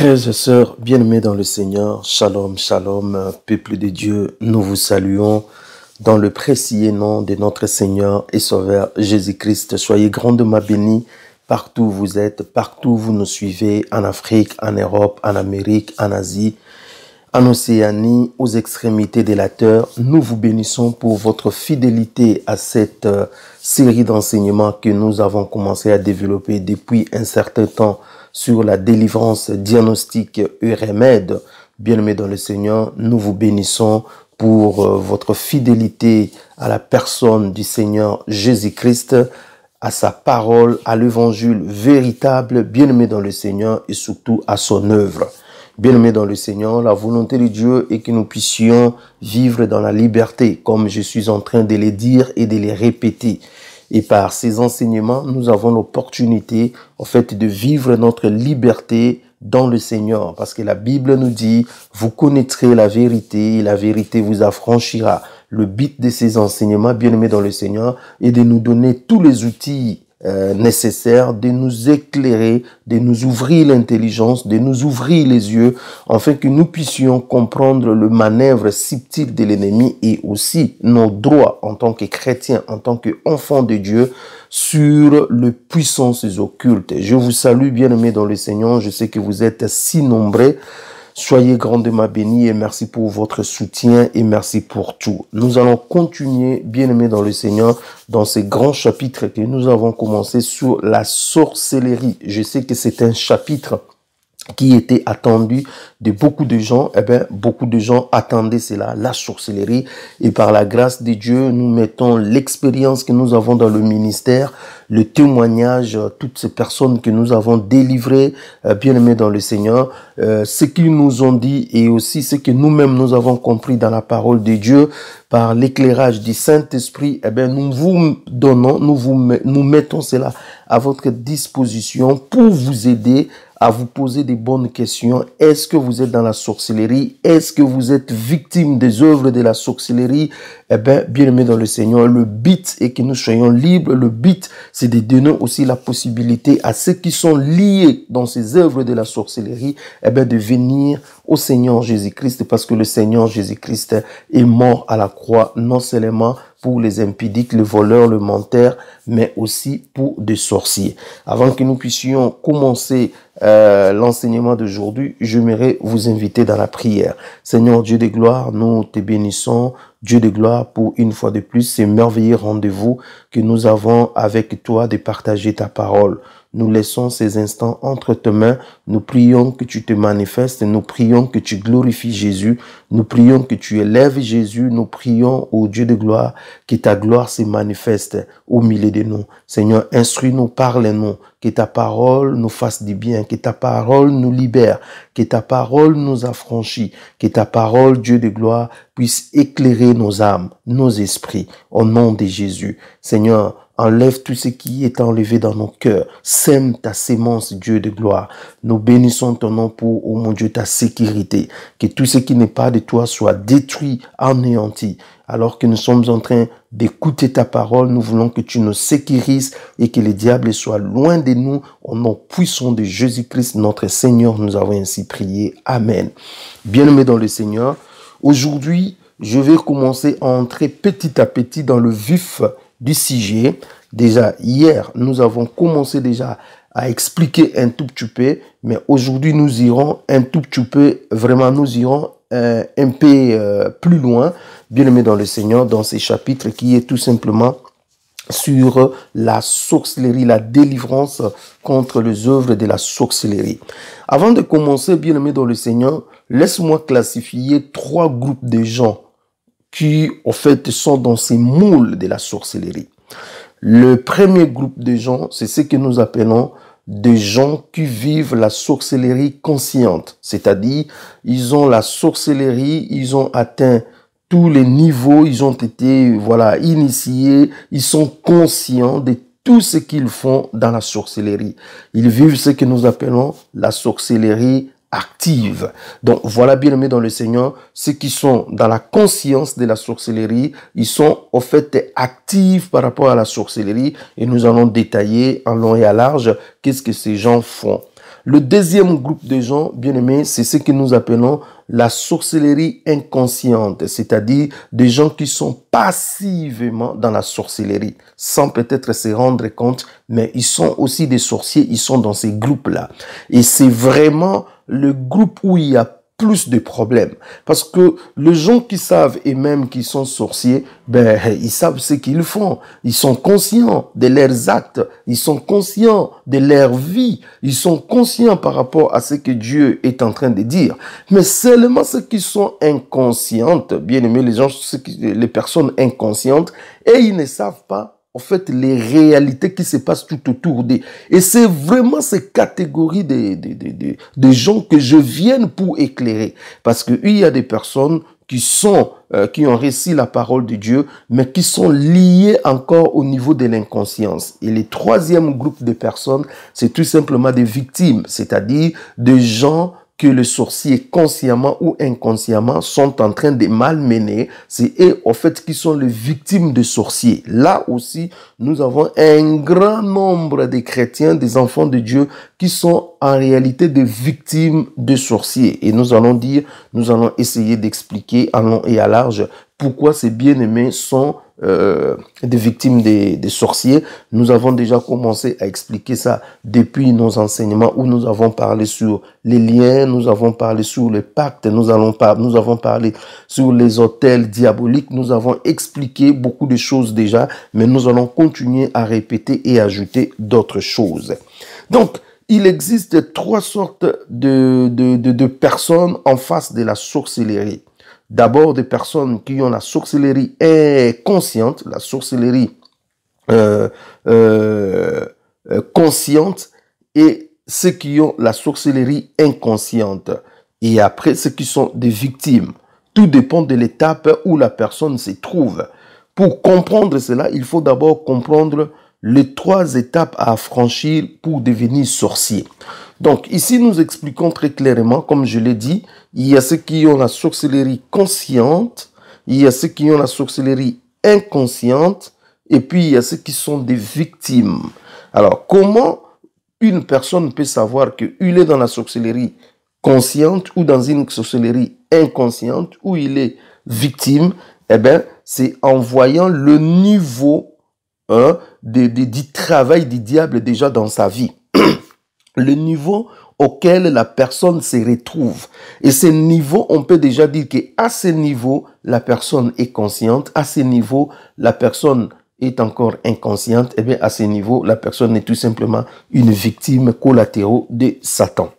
Frères et sœurs, bien-aimés dans le Seigneur, shalom, shalom, peuple de Dieu, nous vous saluons dans le précieux nom de notre Seigneur et Sauveur Jésus-Christ. Soyez grandement bénis partout où vous êtes, partout où vous nous suivez, en Afrique, en Europe, en Amérique, en Asie, en Océanie, aux extrémités de la terre. Nous vous bénissons pour votre fidélité à cette série d'enseignements que nous avons commencé à développer depuis un certain temps sur la délivrance diagnostic et remède. Bien-aimés dans le Seigneur, nous vous bénissons pour votre fidélité à la personne du Seigneur Jésus-Christ, à sa parole, à l'évangile véritable, bien-aimés dans le Seigneur et surtout à son œuvre. Bien-aimés dans le Seigneur, la volonté de Dieu est que nous puissions vivre dans la liberté, comme je suis en train de les dire et de les répéter. Et par ces enseignements, nous avons l'opportunité, en fait, de vivre notre liberté dans le Seigneur. Parce que la Bible nous dit, vous connaîtrez la vérité et la vérité vous affranchira. Le but de ces enseignements, bien-aimés dans le Seigneur, est de nous donner tous les outils nécessaire, de nous éclairer, de nous ouvrir l'intelligence, de nous ouvrir les yeux, afin que nous puissions comprendre le manœuvre subtil de l'ennemi et aussi nos droits en tant que chrétiens, en tant qu'enfants de Dieu, sur les puissances occultes. Je vous salue, bien-aimés dans le Seigneur. Je sais que vous êtes si nombreux. Soyez grandement bénis et merci pour votre soutien et merci pour tout. Nous allons continuer, bien-aimés dans le Seigneur, dans ces grands chapitres que nous avons commencé sur la sorcellerie. Je sais que c'est un chapitre qui était attendu de beaucoup de gens. Eh bien, beaucoup de gens attendaient cela, la sorcellerie. Et par la grâce de Dieu, nous mettons l'expérience que nous avons dans le ministère, le témoignage, toutes ces personnes que nous avons délivrées, bien-aimés dans le Seigneur, ce qu'ils nous ont dit et aussi ce que nous-mêmes nous avons compris dans la parole de Dieu, par l'éclairage du Saint-Esprit, eh bien, nous vous donnons, nous mettons cela à votre disposition pour vous aider à vous poser des bonnes questions. Est-ce que vous êtes dans la sorcellerie? Est-ce que vous êtes victime des œuvres de la sorcellerie? Eh bien, bien-aimés dans le Seigneur, le but est que nous soyons libres. Le but, c'est de donner aussi la possibilité à ceux qui sont liés dans ces œuvres de la sorcellerie, eh bien, de venir au Seigneur Jésus-Christ, parce que le Seigneur Jésus-Christ est mort à la croix, non seulement pour les impudiques, les voleurs, les menteurs, mais aussi pour des sorciers. Avant que nous puissions commencer l'enseignement d'aujourd'hui, j'aimerais vous inviter dans la prière. Seigneur Dieu de gloire, nous te bénissons, Dieu de gloire, pour une fois de plus, ce merveilleux rendez-vous que nous avons avec toi de partager ta parole. Nous laissons ces instants entre tes mains. Nous prions que tu te manifestes. Nous prions que tu glorifies Jésus. Nous prions que tu élèves Jésus. Nous prions au Dieu de gloire que ta gloire se manifeste au milieu de nous. Seigneur, instruis-nous, parle-nous. Que ta parole nous fasse du bien. Que ta parole nous libère. Que ta parole nous affranchit. Que ta parole, Dieu de gloire, puisse éclairer nos âmes, nos esprits. Au nom de Jésus. Seigneur, enlève tout ce qui est enlevé dans nos cœurs. Sème ta sémence, Dieu de gloire. Nous bénissons ton nom pour, oh mon Dieu, ta sécurité. Que tout ce qui n'est pas de toi soit détruit, anéanti. Alors que nous sommes en train d'écouter ta parole, nous voulons que tu nous sécurises et que le diable soit loin de nous. Au nom puissant de Jésus-Christ, notre Seigneur, nous avons ainsi prié. Amen. Bien-aimés dans le Seigneur, aujourd'hui, je vais commencer à entrer petit à petit dans le vif du sujet. Déjà, hier, nous avons commencé déjà à expliquer un tout petit peu, mais aujourd'hui, nous irons un tout petit peu, vraiment, nous irons un peu plus loin, bien aimé dans le Seigneur, dans ces chapitres qui est tout simplement sur la sorcellerie, la délivrance contre les œuvres de la sorcellerie. Avant de commencer, bien aimé dans le Seigneur, laisse-moi classifier 3 groupes de gens qui, en fait, sont dans ces moules de la sorcellerie. Le premier groupe de gens, c'est ce que nous appelons des gens qui vivent la sorcellerie consciente. C'est-à-dire, ils ont la sorcellerie, ils ont atteint tous les niveaux, ils ont été, voilà, initiés, ils sont conscients de tout ce qu'ils font dans la sorcellerie. Ils vivent ce que nous appelons la sorcellerie active. Donc voilà, bien aimés dans le Seigneur, ceux qui sont dans la conscience de la sorcellerie, ils sont au fait actifs par rapport à la sorcellerie et nous allons détailler en long et à large qu'est-ce que ces gens font. Le deuxième groupe de gens, bien aimés, c'est ce que nous appelons la sorcellerie inconsciente, c'est-à-dire des gens qui sont passivement dans la sorcellerie, sans peut-être se rendre compte, mais ils sont aussi des sorciers, ils sont dans ces groupes-là. Et c'est vraiment le groupe où il y a plus de problèmes. Parce que les gens qui savent et même qui sont sorciers, ben, ils savent ce qu'ils font. Ils sont conscients de leurs actes. Ils sont conscients de leur vie. Ils sont conscients par rapport à ce que Dieu est en train de dire. Mais seulement ceux qui sont inconscientes, bien aimés, les gens, les personnes inconscientes, et ils ne savent pas en fait, les réalités qui se passent tout autour d'eux. Et c'est vraiment ces catégories de gens que je viens pour éclairer. Parce qu'il y a des personnes qui ont reçu la parole de Dieu, mais qui sont liées encore au niveau de l'inconscience. Et le troisième groupe de personnes, c'est tout simplement des victimes, c'est-à-dire des gens que les sorciers, consciemment ou inconsciemment, sont en train de malmener. C'est eux, en fait, qui sont les victimes de sorciers. Là aussi, nous avons un grand nombre de chrétiens, des enfants de Dieu, qui sont en réalité des victimes de sorciers. Et nous allons essayer d'expliquer en long et à large pourquoi ces bien-aimés sont des victimes des sorciers. Nous avons déjà commencé à expliquer ça depuis nos enseignements où nous avons parlé sur les liens, nous avons parlé sur les pactes, nous avons parlé sur les autels diaboliques, nous avons expliqué beaucoup de choses déjà, mais nous allons continuer à répéter et ajouter d'autres choses. Donc, il existe trois sortes de personnes en face de la sorcellerie. D'abord, des personnes qui ont la sorcellerie consciente, la sorcellerie consciente, et ceux qui ont la sorcellerie inconsciente. Et après, ceux qui sont des victimes. Tout dépend de l'étape où la personne se trouve. Pour comprendre cela, il faut d'abord comprendre les trois étapes à franchir pour devenir sorcier. Donc, ici, nous expliquons très clairement, comme je l'ai dit, il y a ceux qui ont la sorcellerie consciente, il y a ceux qui ont la sorcellerie inconsciente, et puis il y a ceux qui sont des victimes. Alors, comment une personne peut savoir qu'il est dans la sorcellerie consciente ou dans une sorcellerie inconsciente, où il est victime? Eh bien, c'est en voyant le niveau du travail du diable déjà dans sa vie. Le niveau auquel la personne se retrouve. Et ce niveau, on peut déjà dire qu'à ce niveau, la personne est consciente. À ce niveau, la personne est encore inconsciente. Et bien, à ce niveau, la personne est tout simplement une victime collatérale de Satan.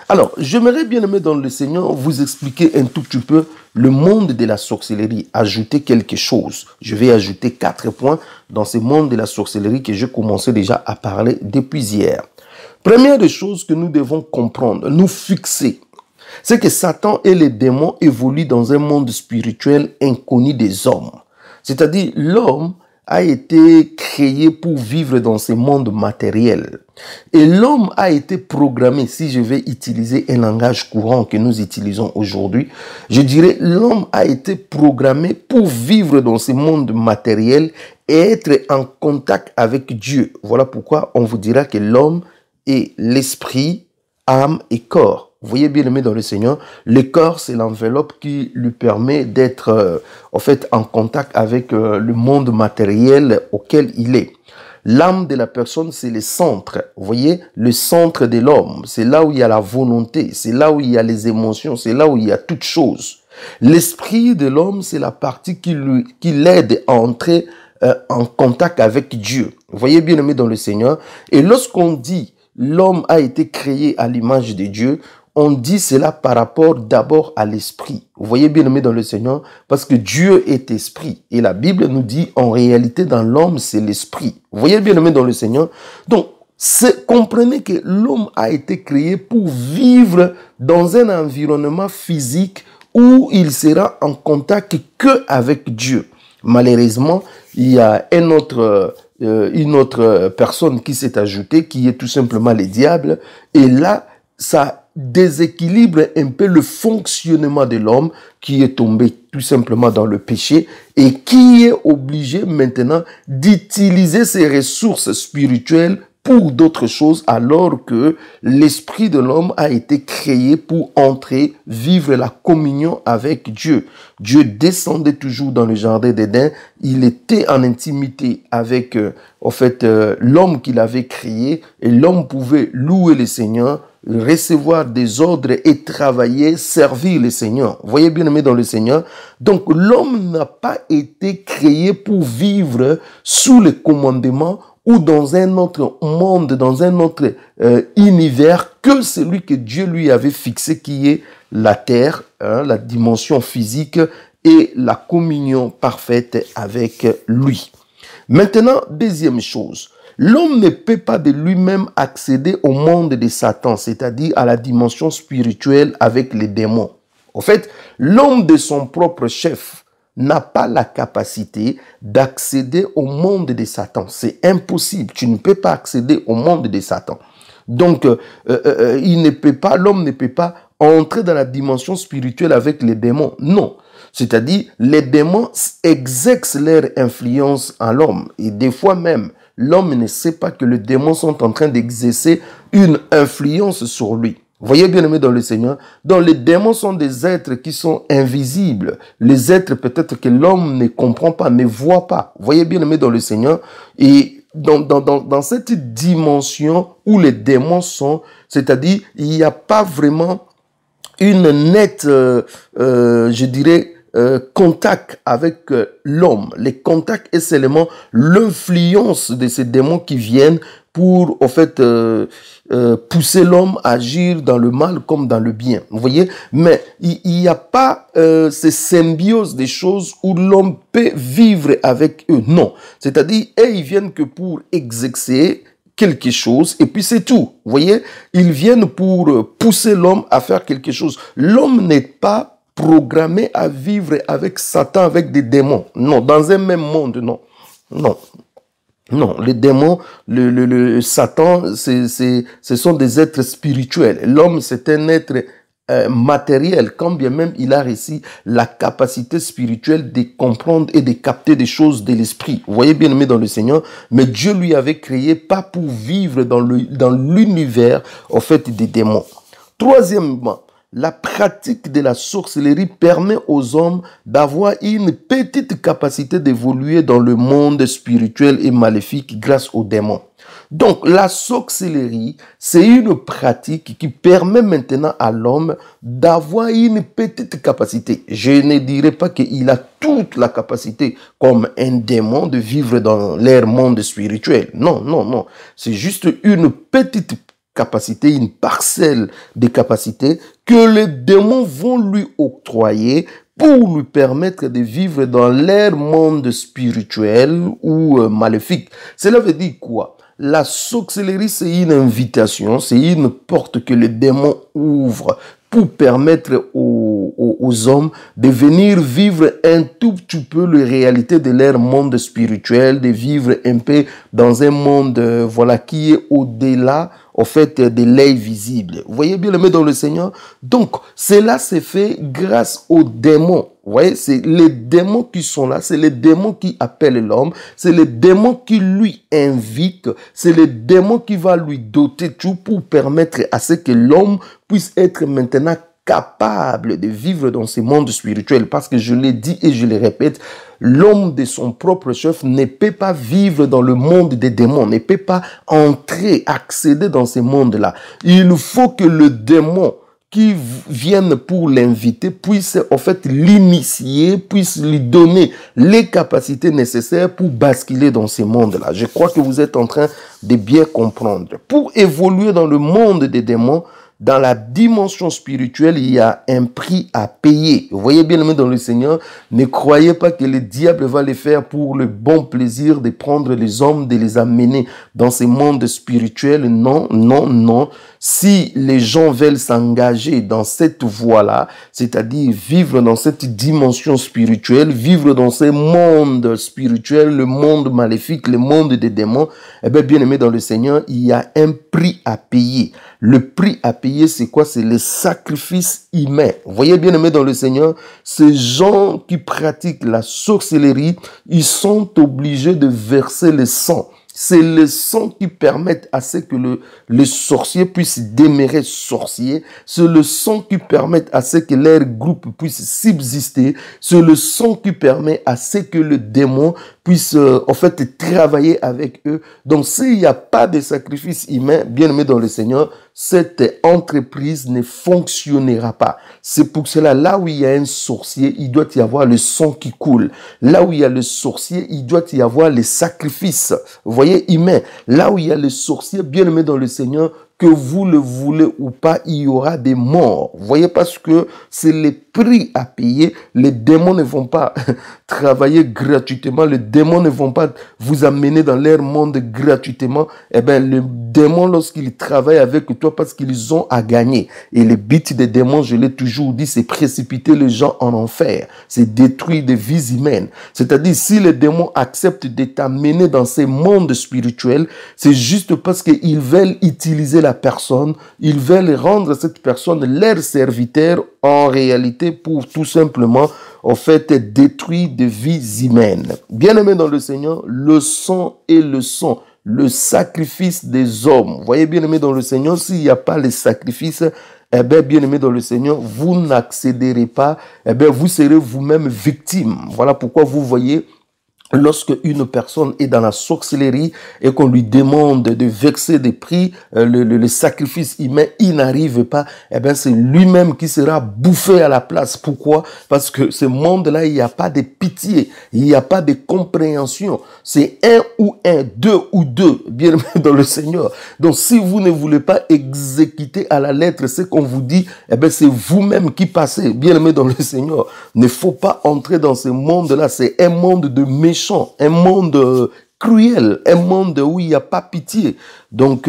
Alors, j'aimerais bien aimer dans le Seigneur vous expliquer un tout petit peu le monde de la sorcellerie, ajouter quelque chose. Je vais ajouter 4 points dans ce monde de la sorcellerie que j'ai commencé déjà à parler depuis hier. Première des choses que nous devons comprendre, nous fixer, c'est que Satan et les démons évoluent dans un monde spirituel inconnu des hommes. C'est-à-dire, l'homme a été créé pour vivre dans ce monde matériel. Et l'homme a été programmé, si je vais utiliser un langage courant que nous utilisons aujourd'hui, je dirais l'homme a été programmé pour vivre dans ce monde matériel et être en contact avec Dieu. Voilà pourquoi on vous dira que l'homme est l'esprit, âme et corps. Vous voyez bien aimé dans le Seigneur, le corps c'est l'enveloppe qui lui permet d'être en fait en contact avec le monde matériel auquel il est. L'âme de la personne c'est le centre, vous voyez, le centre de l'homme, c'est là où il y a la volonté, c'est là où il y a les émotions, c'est là où il y a toutes choses. L'esprit de l'homme c'est la partie qui l'aide à entrer en contact avec Dieu. Vous voyez bien aimé dans le Seigneur, et lorsqu'on dit l'homme a été créé à l'image de Dieu, on dit cela par rapport d'abord à l'esprit. Vous voyez bien aimé dans le Seigneur, parce que Dieu est esprit. Et la Bible nous dit, en réalité, dans l'homme, c'est l'esprit. Vous voyez bien aimé dans le Seigneur. Donc, comprenez que l'homme a été créé pour vivre dans un environnement physique où il sera en contact que avec Dieu. Malheureusement, il y a une autre personne qui s'est ajoutée, qui est tout simplement le diable. Et là, ça déséquilibre un peu le fonctionnement de l'homme qui est tombé tout simplement dans le péché et qui est obligé maintenant d'utiliser ses ressources spirituelles pour d'autres choses, alors que l'esprit de l'homme a été créé pour entrer, vivre la communion avec Dieu. Dieu descendait toujours dans le jardin d'Éden. Il était en intimité avec, l'homme qu'il avait créé, et l'homme pouvait louer le Seigneur, recevoir des ordres et travailler, servir le Seigneur. Voyez bien aimé dans le Seigneur. Donc l'homme n'a pas été créé pour vivre sous le commandement ou dans un autre monde, dans un autre univers que celui que Dieu lui avait fixé, qui est la terre, la dimension physique et la communion parfaite avec lui. Maintenant, deuxième chose, l'homme ne peut pas de lui-même accéder au monde de Satan, c'est-à-dire à la dimension spirituelle avec les démons. En fait, l'homme de son propre chef n'a pas la capacité d'accéder au monde de Satan. C'est impossible. Tu ne peux pas accéder au monde de Satan. Donc, l'homme ne peut pas entrer dans la dimension spirituelle avec les démons. Non. C'est-à-dire, les démons exercent leur influence en l'homme. Et des fois même, l'homme ne sait pas que les démons sont en train d'exercer une influence sur lui. Voyez bien aimé dans le Seigneur, donc les démons sont des êtres qui sont invisibles. Les êtres peut-être que l'homme ne comprend pas, ne voit pas. Voyez bien aimé dans le Seigneur. Et dans cette dimension où les démons sont, c'est-à-dire il n'y a pas vraiment une nette, contact avec l'homme. Les contacts est seulement l'influence de ces démons qui viennent pour, pousser l'homme à agir dans le mal comme dans le bien. Vous voyez? Mais il n'y a pas ces symbioses des choses où l'homme peut vivre avec eux. Non. C'est-à-dire, ils viennent que pour exercer quelque chose et puis c'est tout. Vous voyez? Ils viennent pour pousser l'homme à faire quelque chose. L'homme n'est pas programmé à vivre avec Satan, avec des démons. Non, dans un même monde, non. Non. Non, les démons, Satan, ce sont des êtres spirituels. L'homme, c'est un être matériel, quand bien même il a réussi la capacité spirituelle de comprendre et de capter des choses de l'esprit. Vous voyez bien aimé dans le Seigneur, mais Dieu lui avait créé pas pour vivre dans l'univers, des démons. Troisièmement, la pratique de la sorcellerie permet aux hommes d'avoir une petite capacité d'évoluer dans le monde spirituel et maléfique grâce aux démons. Donc, la sorcellerie, c'est une pratique qui permet maintenant à l'homme d'avoir une petite capacité. Je ne dirais pas qu'il a toute la capacité comme un démon de vivre dans leur monde spirituel. Non, non, non. C'est juste une petite capacité, une parcelle de capacité que les démons vont lui octroyer pour lui permettre de vivre dans leur monde spirituel ou maléfique. Cela veut dire quoi? La sorcellerie, c'est une invitation, c'est une porte que les démons ouvrent pour permettre aux hommes de venir vivre un tout petit peu la réalité de leur monde spirituel, de vivre un peu dans un monde qui est au-delà de l'œil visible. Vous voyez bien le mettre dans le Seigneur. Donc, cela se fait grâce aux démons. Vous voyez, c'est les démons qui sont là, c'est les démons qui appellent l'homme, c'est les démons qui lui invitent, c'est les démons qui va lui doter tout pour permettre à ce que l'homme puisse être maintenant capable de vivre dans ce monde spirituel. Parce que je l'ai dit et je le répète, l'homme de son propre chef ne peut pas vivre dans le monde des démons, ne peut pas entrer, accéder dans ce monde-là. Il faut que le démon qui viennent pour l'inviter puisse l'initier, puisse lui donner les capacités nécessaires pour basculer dans ce monde-là. Je crois que vous êtes en train de bien comprendre. Pour évoluer dans le monde des démons, dans la dimension spirituelle, il y a un prix à payer. Vous voyez bien aimé dans le Seigneur, ne croyez pas que le diable va le faire pour le bon plaisir de prendre les hommes, de les amener dans ce monde spirituel. Non, non, non. Si les gens veulent s'engager dans cette voie-là, c'est-à-dire vivre dans cette dimension spirituelle, vivre dans ce monde spirituel, le monde maléfique, le monde des démons, bien aimé dans le Seigneur, il y a un prix à payer. Le prix à payer, c'est quoi? C'est le sacrifice humain. Vous voyez bien aimé dans le Seigneur, ces gens qui pratiquent la sorcellerie, ils sont obligés de verser le sang. C'est le sang qui permet à ce que le sorcier puisse demeurer sorcier. C'est le sang qui permet à ce que leur groupe puisse subsister. C'est le sang qui permet à ce que le démon puisse en fait travailler avec eux. Donc s'il n'y a pas de sacrifice humain, bien aimé dans le Seigneur, cette entreprise ne fonctionnera pas. C'est pour cela, là où il y a un sorcier, il doit y avoir le sang qui coule. Là où il y a le sorcier, il doit y avoir les sacrifices, vous voyez, humains. Là où il y a le sorcier, bien aimé dans le Seigneur, que vous le voulez ou pas, il y aura des morts. Vous voyez, parce que c'est le prix à payer. Les démons ne vont pas travailler gratuitement. Les démons ne vont pas vous amener dans leur monde gratuitement. Eh bien, les démons, lorsqu'ils travaillent avec toi, parce qu'ils ont à gagner. Et le but des démons, je l'ai toujours dit, c'est précipiter les gens en enfer. C'est détruire des vies humaines. C'est-à-dire, si les démons acceptent de t'amener dans ces mondes spirituels, c'est juste parce qu'ils veulent utiliser la personne, ils veulent rendre cette personne leur serviteur en réalité pour tout simplement en fait détruire des vies humaines. Bien-aimés dans le Seigneur, le sang est le sang, le sacrifice des hommes. Vous voyez, bien-aimés dans le Seigneur, s'il n'y a pas les sacrifices, eh bien, bien-aimés dans le Seigneur, vous n'accéderez pas, eh bien, vous serez vous-même victime. Voilà pourquoi vous voyez, lorsque une personne est dans la sorcellerie et qu'on lui demande de verser des prix, le sacrifice humain, il n'arrive pas, eh bien c'est lui-même qui sera bouffé à la place. Pourquoi? Parce que ce monde-là, il n'y a pas de pitié, il n'y a pas de compréhension. C'est un ou un, deux ou deux, bien aimé dans le Seigneur. Donc si vous ne voulez pas exécuter à la lettre ce qu'on vous dit, eh bien c'est vous-même qui passez, bien aimé dans le Seigneur. Il ne faut pas entrer dans ce monde-là, c'est un monde de méchants. Un monde cruel, un monde où il n'y a pas pitié. Donc,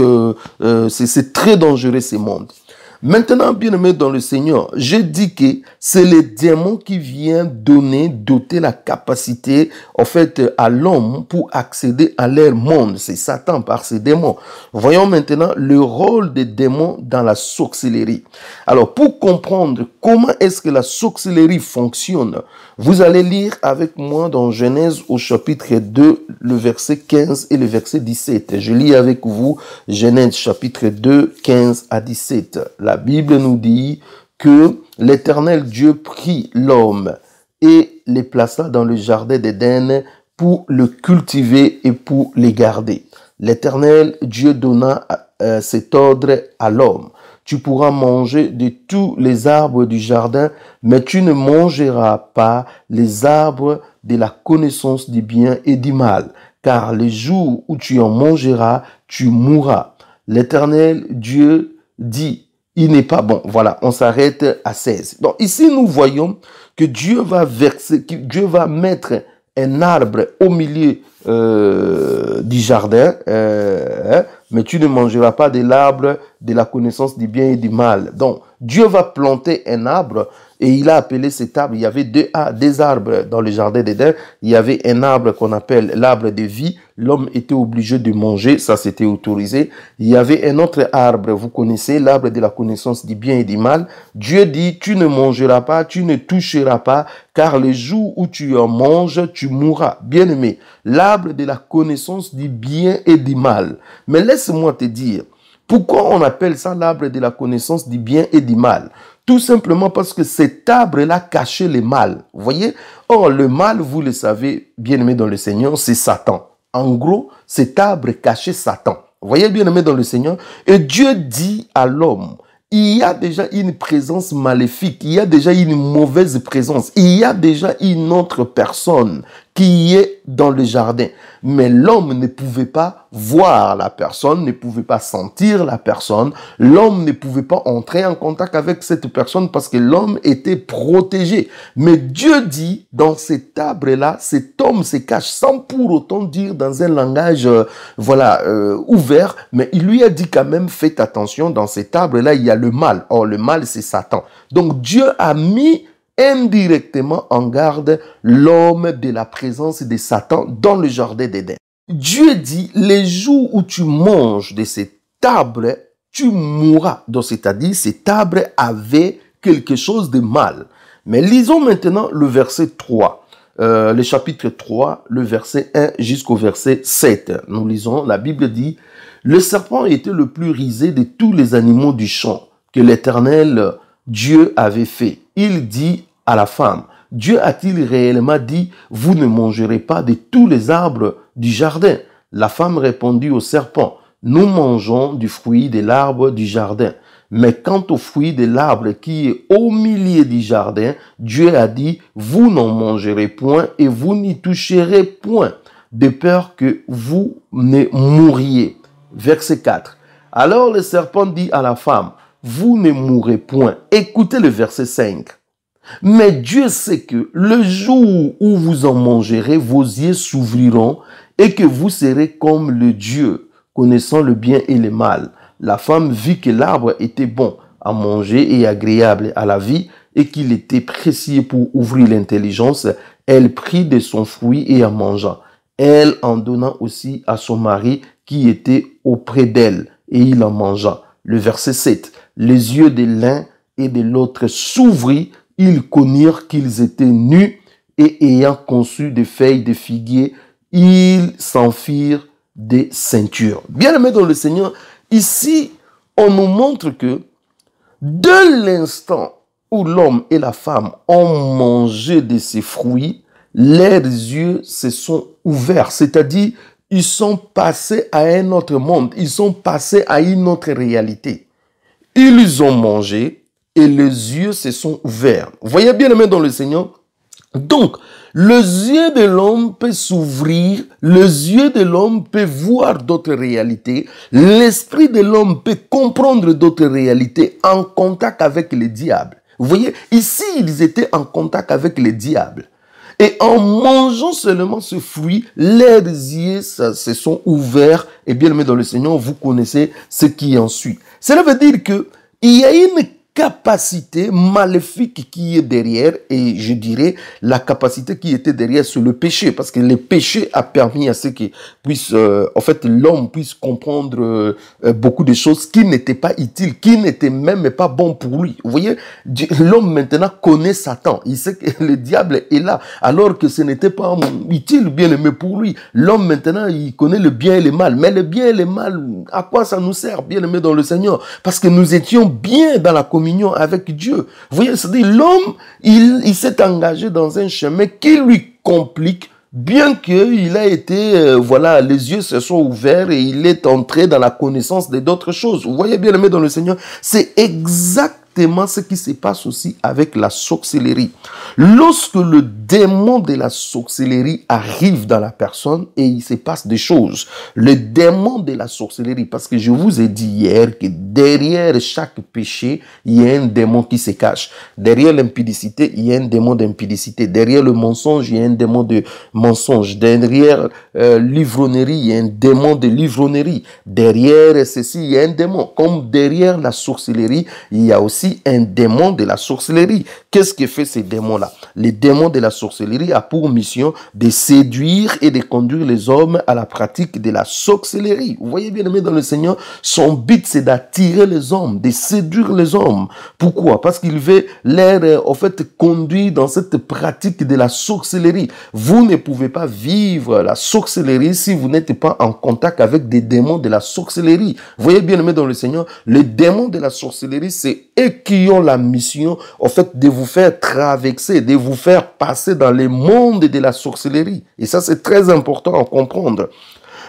c'est très dangereux ce monde. Maintenant, bien-aimé dans le Seigneur, je dis que c'est le démon qui vient doter la capacité, en fait, à l'homme pour accéder à leur monde. C'est Satan par ses démons. Voyons maintenant le rôle des démons dans la sorcellerie. Alors, pour comprendre comment est-ce que la sorcellerie fonctionne, vous allez lire avec moi dans Genèse au chapitre 2, le verset 15 et le verset 17. Je lis avec vous Genèse chapitre 2, 15 à 17. La Bible nous dit que l'Éternel Dieu prit l'homme et les plaça dans le jardin d'Éden pour le cultiver et pour les garder. L'Éternel Dieu donna cet ordre à l'homme. Tu pourras manger de tous les arbres du jardin, mais tu ne mangeras pas les arbres de la connaissance du bien et du mal, car le jour où tu en mangeras, tu mourras. L'Éternel Dieu dit, il n'est pas bon. Voilà, on s'arrête à 16. Donc ici, nous voyons que Dieu va mettre un arbre au milieu du jardin, mais tu ne mangeras pas de l'arbre de la connaissance du bien et du mal. Donc, Dieu va planter un arbre et il a appelé cet arbre, il y avait deux arbres dans le jardin d'Éden. Il y avait un arbre qu'on appelle l'arbre de vie. L'homme était obligé de manger, ça c'était autorisé. Il y avait un autre arbre, vous connaissez, l'arbre de la connaissance du bien et du mal. Dieu dit, tu ne mangeras pas, tu ne toucheras pas, car le jour où tu en manges, tu mourras. Bien-aimé, l'arbre de la connaissance du bien et du mal. Mais laisse-moi te dire, pourquoi on appelle ça l'arbre de la connaissance du bien et du mal? Tout simplement parce que cet arbre-là cachait le mal. Vous voyez? Or, le mal, vous le savez, bien-aimé dans le Seigneur, c'est Satan. En gros, cet arbre cachait Satan. Vous voyez, bien-aimé dans le Seigneur? Et Dieu dit à l'homme, il y a déjà une présence maléfique, il y a déjà une mauvaise présence, il y a déjà une autre personne qui est dans le jardin. Mais l'homme ne pouvait pas voir la personne, ne pouvait pas sentir la personne. L'homme ne pouvait pas entrer en contact avec cette personne parce que l'homme était protégé. Mais Dieu dit, dans cet arbre-là, cet homme se cache sans pour autant dire dans un langage ouvert. Mais il lui a dit quand même, faites attention, dans cet arbre-là, il y a le mal. Or, le mal, c'est Satan. Donc, Dieu a mis indirectement en garde l'homme de la présence de Satan dans le jardin d'Éden. Dieu dit, les jours où tu manges de cet arbre, tu mourras. Donc, c'est-à-dire, cet arbre avait quelque chose de mal. Mais lisons maintenant le verset 3. le chapitre 3, le verset 1 jusqu'au verset 7. Nous lisons, la Bible dit, « Le serpent était le plus rusé de tous les animaux du champ que l'Éternel Dieu avait fait. Il dit à la femme, « Dieu a-t-il réellement dit, vous ne mangerez pas de tous les arbres du jardin ?» La femme répondit au serpent, « Nous mangeons du fruit de l'arbre du jardin. Mais quant au fruit de l'arbre qui est au milieu du jardin, Dieu a dit, vous n'en mangerez point et vous n'y toucherez point, de peur que vous ne mouriez. » Verset 4. Alors le serpent dit à la femme, vous ne mourrez point. Écoutez le verset 5. Mais Dieu sait que le jour où vous en mangerez, vos yeux s'ouvriront et que vous serez comme le Dieu, connaissant le bien et le mal. La femme vit que l'arbre était bon à manger et agréable à la vie et qu'il était précieux pour ouvrir l'intelligence. Elle prit de son fruit et en mangea. Elle en donna aussi à son mari qui était auprès d'elle et il en mangea. Le verset 7. Les yeux de l'un et de l'autre s'ouvrirent. Ils connurent qu'ils étaient nus et ayant conçu des feuilles de figuier, ils s'en firent des ceintures. Bien-aimés dans le Seigneur, ici, on nous montre que de l'instant où l'homme et la femme ont mangé de ces fruits, leurs yeux se sont ouverts, c'est-à-dire ils sont passés à un autre monde, ils sont passés à une autre réalité. Ils ont mangé et les yeux se sont ouverts. Vous voyez bien, aimé dans le Seigneur? Donc, les yeux de l'homme peut s'ouvrir, les yeux de l'homme peut voir d'autres réalités, l'esprit de l'homme peut comprendre d'autres réalités en contact avec le diable. Vous voyez, ici, ils étaient en contact avec le diable. Et en mangeant seulement ce fruit, leurs yeux se sont ouverts. Et bien aimé dans le Seigneur, vous connaissez ce qui en suit. Cela veut dire que il y a une capacité maléfique qui est derrière, et je dirais la capacité qui était derrière c'est le péché, parce que le péché a permis à ce que puisse, en fait, l'homme puisse comprendre beaucoup de choses qui n'étaient pas utiles, qui n'étaient même pas bons pour lui. Vous voyez, l'homme maintenant connaît Satan, il sait que le diable est là, alors que ce n'était pas utile, bien aimé pour lui. L'homme maintenant, il connaît le bien et le mal, mais le bien et le mal, à quoi ça nous sert, bien aimé dans le Seigneur? Parce que nous étions bien dans la communion avec Dieu. Vous voyez, c'est-à-dire l'homme, il s'est engagé dans un chemin qui lui complique, bien qu'il a été, voilà, les yeux se sont ouverts et il est entré dans la connaissance d'autres choses. Vous voyez bien, aimé dans le Seigneur, c'est exactement ce qui se passe aussi avec la sorcellerie. Lorsque le démon de la sorcellerie arrive dans la personne et il se passe des choses, le démon de la sorcellerie, parce que je vous ai dit hier que derrière chaque péché, il y a un démon qui se cache. Derrière l'impudicité, il y a un démon d'impudicité. Derrière le mensonge, il y a un démon de mensonge. Derrière l'ivrognerie, il y a un démon de l'ivrognerie. Derrière ceci, il y a un démon. Comme derrière la sorcellerie, il y a aussi un démon de la sorcellerie. Qu'est-ce que fait ces démons-là? Les démons de la sorcellerie a pour mission de séduire et de conduire les hommes à la pratique de la sorcellerie. Vous voyez bien aimé dans le Seigneur, son but c'est d'attirer les hommes, de séduire les hommes. Pourquoi? Parce qu'il veut les, en fait, conduire dans cette pratique de la sorcellerie. Vous ne pouvez pas vivre la sorcellerie si vous n'êtes pas en contact avec des démons de la sorcellerie. Vous voyez bien aimé dans le Seigneur, les démons de la sorcellerie, c'est eux qui ont la mission, en fait, de vous faire traverser, de vous faire passer dans le monde de la sorcellerie. Et ça, c'est très important à comprendre.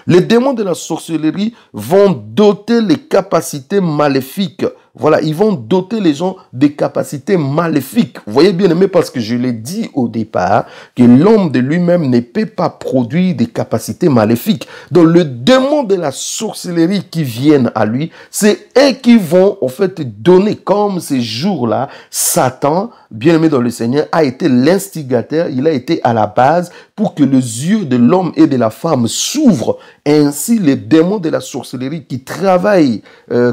Les démons de la sorcellerie vont doter les capacités maléfiques. Voilà, ils vont doter les gens des capacités maléfiques. Vous voyez bien aimé, parce que je l'ai dit au départ, que l'homme de lui-même ne peut pas produire des capacités maléfiques. Donc le démon de la sorcellerie qui viennent à lui, c'est eux qui vont en fait donner, comme ces jours-là, Satan, bien aimé dans le Seigneur, a été l'instigateur, il a été à la base pour que les yeux de l'homme et de la femme s'ouvrent. Ainsi, les démons de la sorcellerie qui travaillent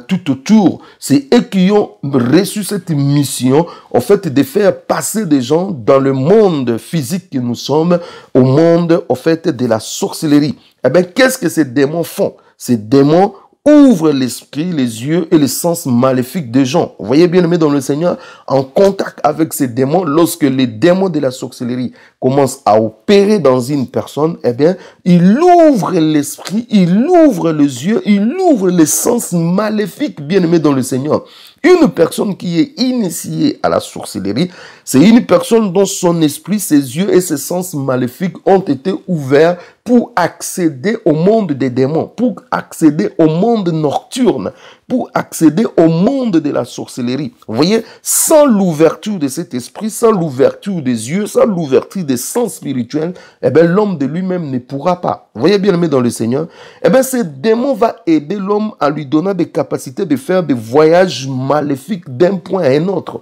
tout autour, c'est eux qui ont reçu cette mission, en fait, de faire passer des gens dans le monde physique que nous sommes, au monde, en fait, de la sorcellerie. Eh bien, qu'est-ce que ces démons font? Ces démons ouvrent l'esprit, les yeux et les sens maléfiques des gens. Vous voyez bien aimé dans le Seigneur, en contact avec ces démons, lorsque les démons de la sorcellerie commence à opérer dans une personne, eh bien, il ouvre l'esprit, il ouvre les yeux, il ouvre les sens maléfiques, bien-aimés dans le Seigneur. Une personne qui est initiée à la sorcellerie, c'est une personne dont son esprit, ses yeux et ses sens maléfiques ont été ouverts pour accéder au monde des démons, pour accéder au monde nocturne, pour accéder au monde de la sorcellerie. Vous voyez, sans l'ouverture de cet esprit, sans l'ouverture des yeux, sans l'ouverture des sens spirituels, eh bien, l'homme de lui-même ne pourra pas. Vous voyez bien aimé dans le Seigneur, eh bien, ce démon va aider l'homme à lui donner des capacités de faire des voyages maléfiques d'un point à un autre.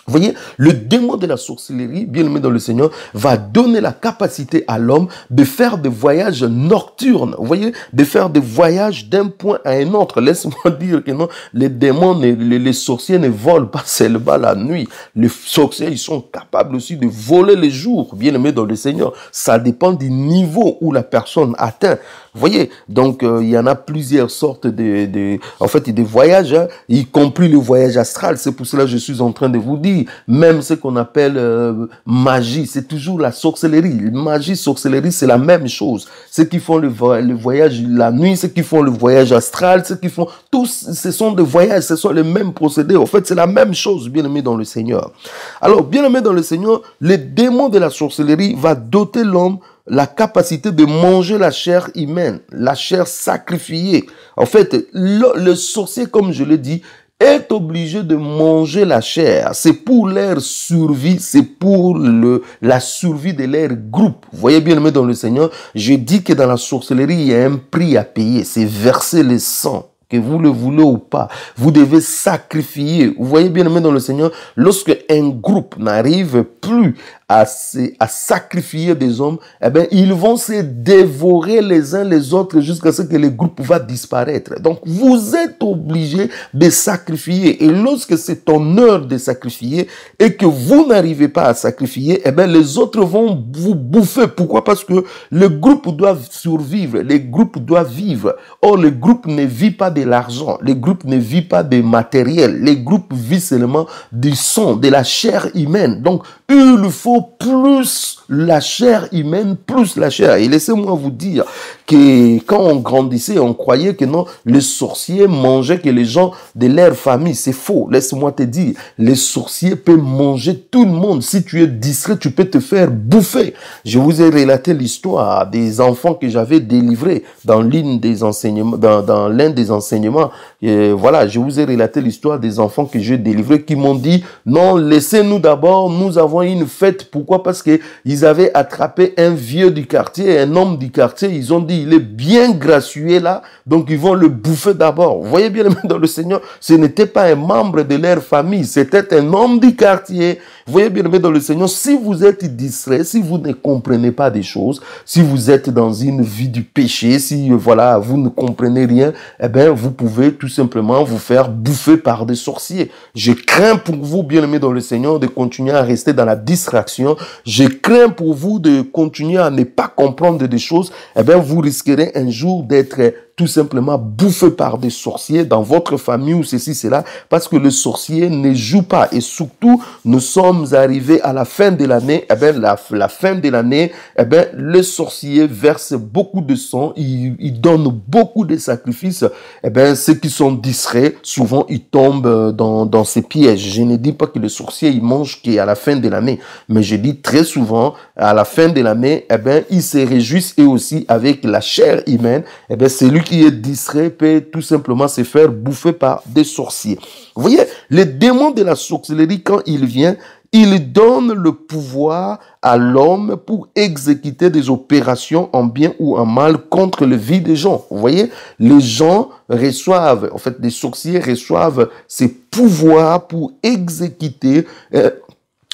Vous voyez, le démon de la sorcellerie, bien aimé dans le Seigneur, va donner la capacité à l'homme de faire des voyages nocturnes. Vous voyez, de faire des voyages d'un point à un autre. Laisse-moi dire que non, les démons, les sorciers ne volent pas seulement la nuit. Les sorciers, ils sont capables aussi de voler les jours, bien aimé dans le Seigneur. Ça dépend du niveau où la personne atteint. Vous voyez, donc il y en a plusieurs sortes de voyages, hein, y compris le voyage astral. C'est pour cela que je suis en train de vous dire, même ce qu'on appelle magie, c'est toujours la sorcellerie. Magie, sorcellerie, c'est la même chose. Ceux qui font le voyage la nuit, ceux qui font le voyage astral, ceux qui font tous, ce sont des voyages, ce sont les mêmes procédés. En fait, c'est la même chose, bien aimé dans le Seigneur. Alors, bien aimé dans le Seigneur, le démon de la sorcellerie va doter l'homme la capacité de manger la chair humaine, la chair sacrifiée. En fait, le sorcier, comme je l'ai dit, est obligé de manger la chair. C'est pour leur survie, c'est pour la survie de leur groupe. Vous voyez bien aimé dans le Seigneur, je dis que dans la sorcellerie, il y a un prix à payer, c'est verser le sang. Que vous le voulez ou pas, vous devez sacrifier. Vous voyez bien aimé dans le Seigneur, lorsque un groupe n'arrive plus à sacrifier des hommes, eh bien, ils vont se dévorer les uns les autres jusqu'à ce que le groupe va disparaître. Donc, vous êtes obligé de sacrifier. Et lorsque c'est ton heure de sacrifier et que vous n'arrivez pas à sacrifier, eh bien, les autres vont vous bouffer. Pourquoi? Parce que le groupe doit survivre, les groupes doivent vivre. Or, le groupe ne vit pas de l'argent, le groupe ne vit pas de matériel, les groupes vivent seulement du sang, de la chair humaine. Donc, il faut plus la chair humaine, plus la chair. Et laissez-moi vous dire que quand on grandissait, on croyait que non, les sorciers mangeaient que les gens de leur famille. C'est faux. Laisse-moi te dire, les sorciers peuvent manger tout le monde. Si tu es distrait, tu peux te faire bouffer. Je vous ai relaté l'histoire des enfants que j'avais délivrés dans l'un des enseignements, dans l'un des enseignements. Et voilà, je vous ai relaté l'histoire des enfants que j'ai délivrés qui m'ont dit, non, laissez-nous d'abord, nous avons une fête. Pourquoi? Parce que ils avaient attrapé un vieux du quartier, un homme du quartier. Ils ont dit, il est bien gracieux là, donc ils vont le bouffer d'abord. Vous voyez bien dans le Seigneur, ce n'était pas un membre de leur famille, c'était un homme du quartier. Vous voyez bien dans le Seigneur, si vous êtes distrait, si vous ne comprenez pas des choses, si vous êtes dans une vie du péché, si voilà, vous ne comprenez rien, eh bien, vous pouvez tout simplement vous faire bouffer par des sorciers. Je crains pour vous, bien-aimés dans le Seigneur, de continuer à rester dans la distraction. Je crains pour vous de continuer à ne pas comprendre des choses. Eh bien, vous risquerez un jour d'être tout simplement bouffé par des sorciers dans votre famille ou ceci, cela, parce que le sorcier ne joue pas. Et surtout, nous sommes arrivés à la fin de l'année. Eh bien, la fin de l'année, eh bien, le sorcier verse beaucoup de sang, il donne beaucoup de sacrifices. Eh bien, ceux qui sont distraits, souvent, ils tombent dans ces pièges. Je ne dis pas que le sorcier, il mange qu'à la fin de l'année, mais je dis très souvent, à la fin de l'année, eh bien, ils se réjouissent et aussi avec la chair humaine. Eh bien, c'est lui qui est distrait peut tout simplement se faire bouffer par des sorciers. Vous voyez, le démon de la sorcellerie, quand il vient, il donne le pouvoir à l'homme pour exécuter des opérations en bien ou en mal contre le vie des gens. Vous voyez, les gens reçoivent, en fait, les sorciers reçoivent ces pouvoirs pour exécuter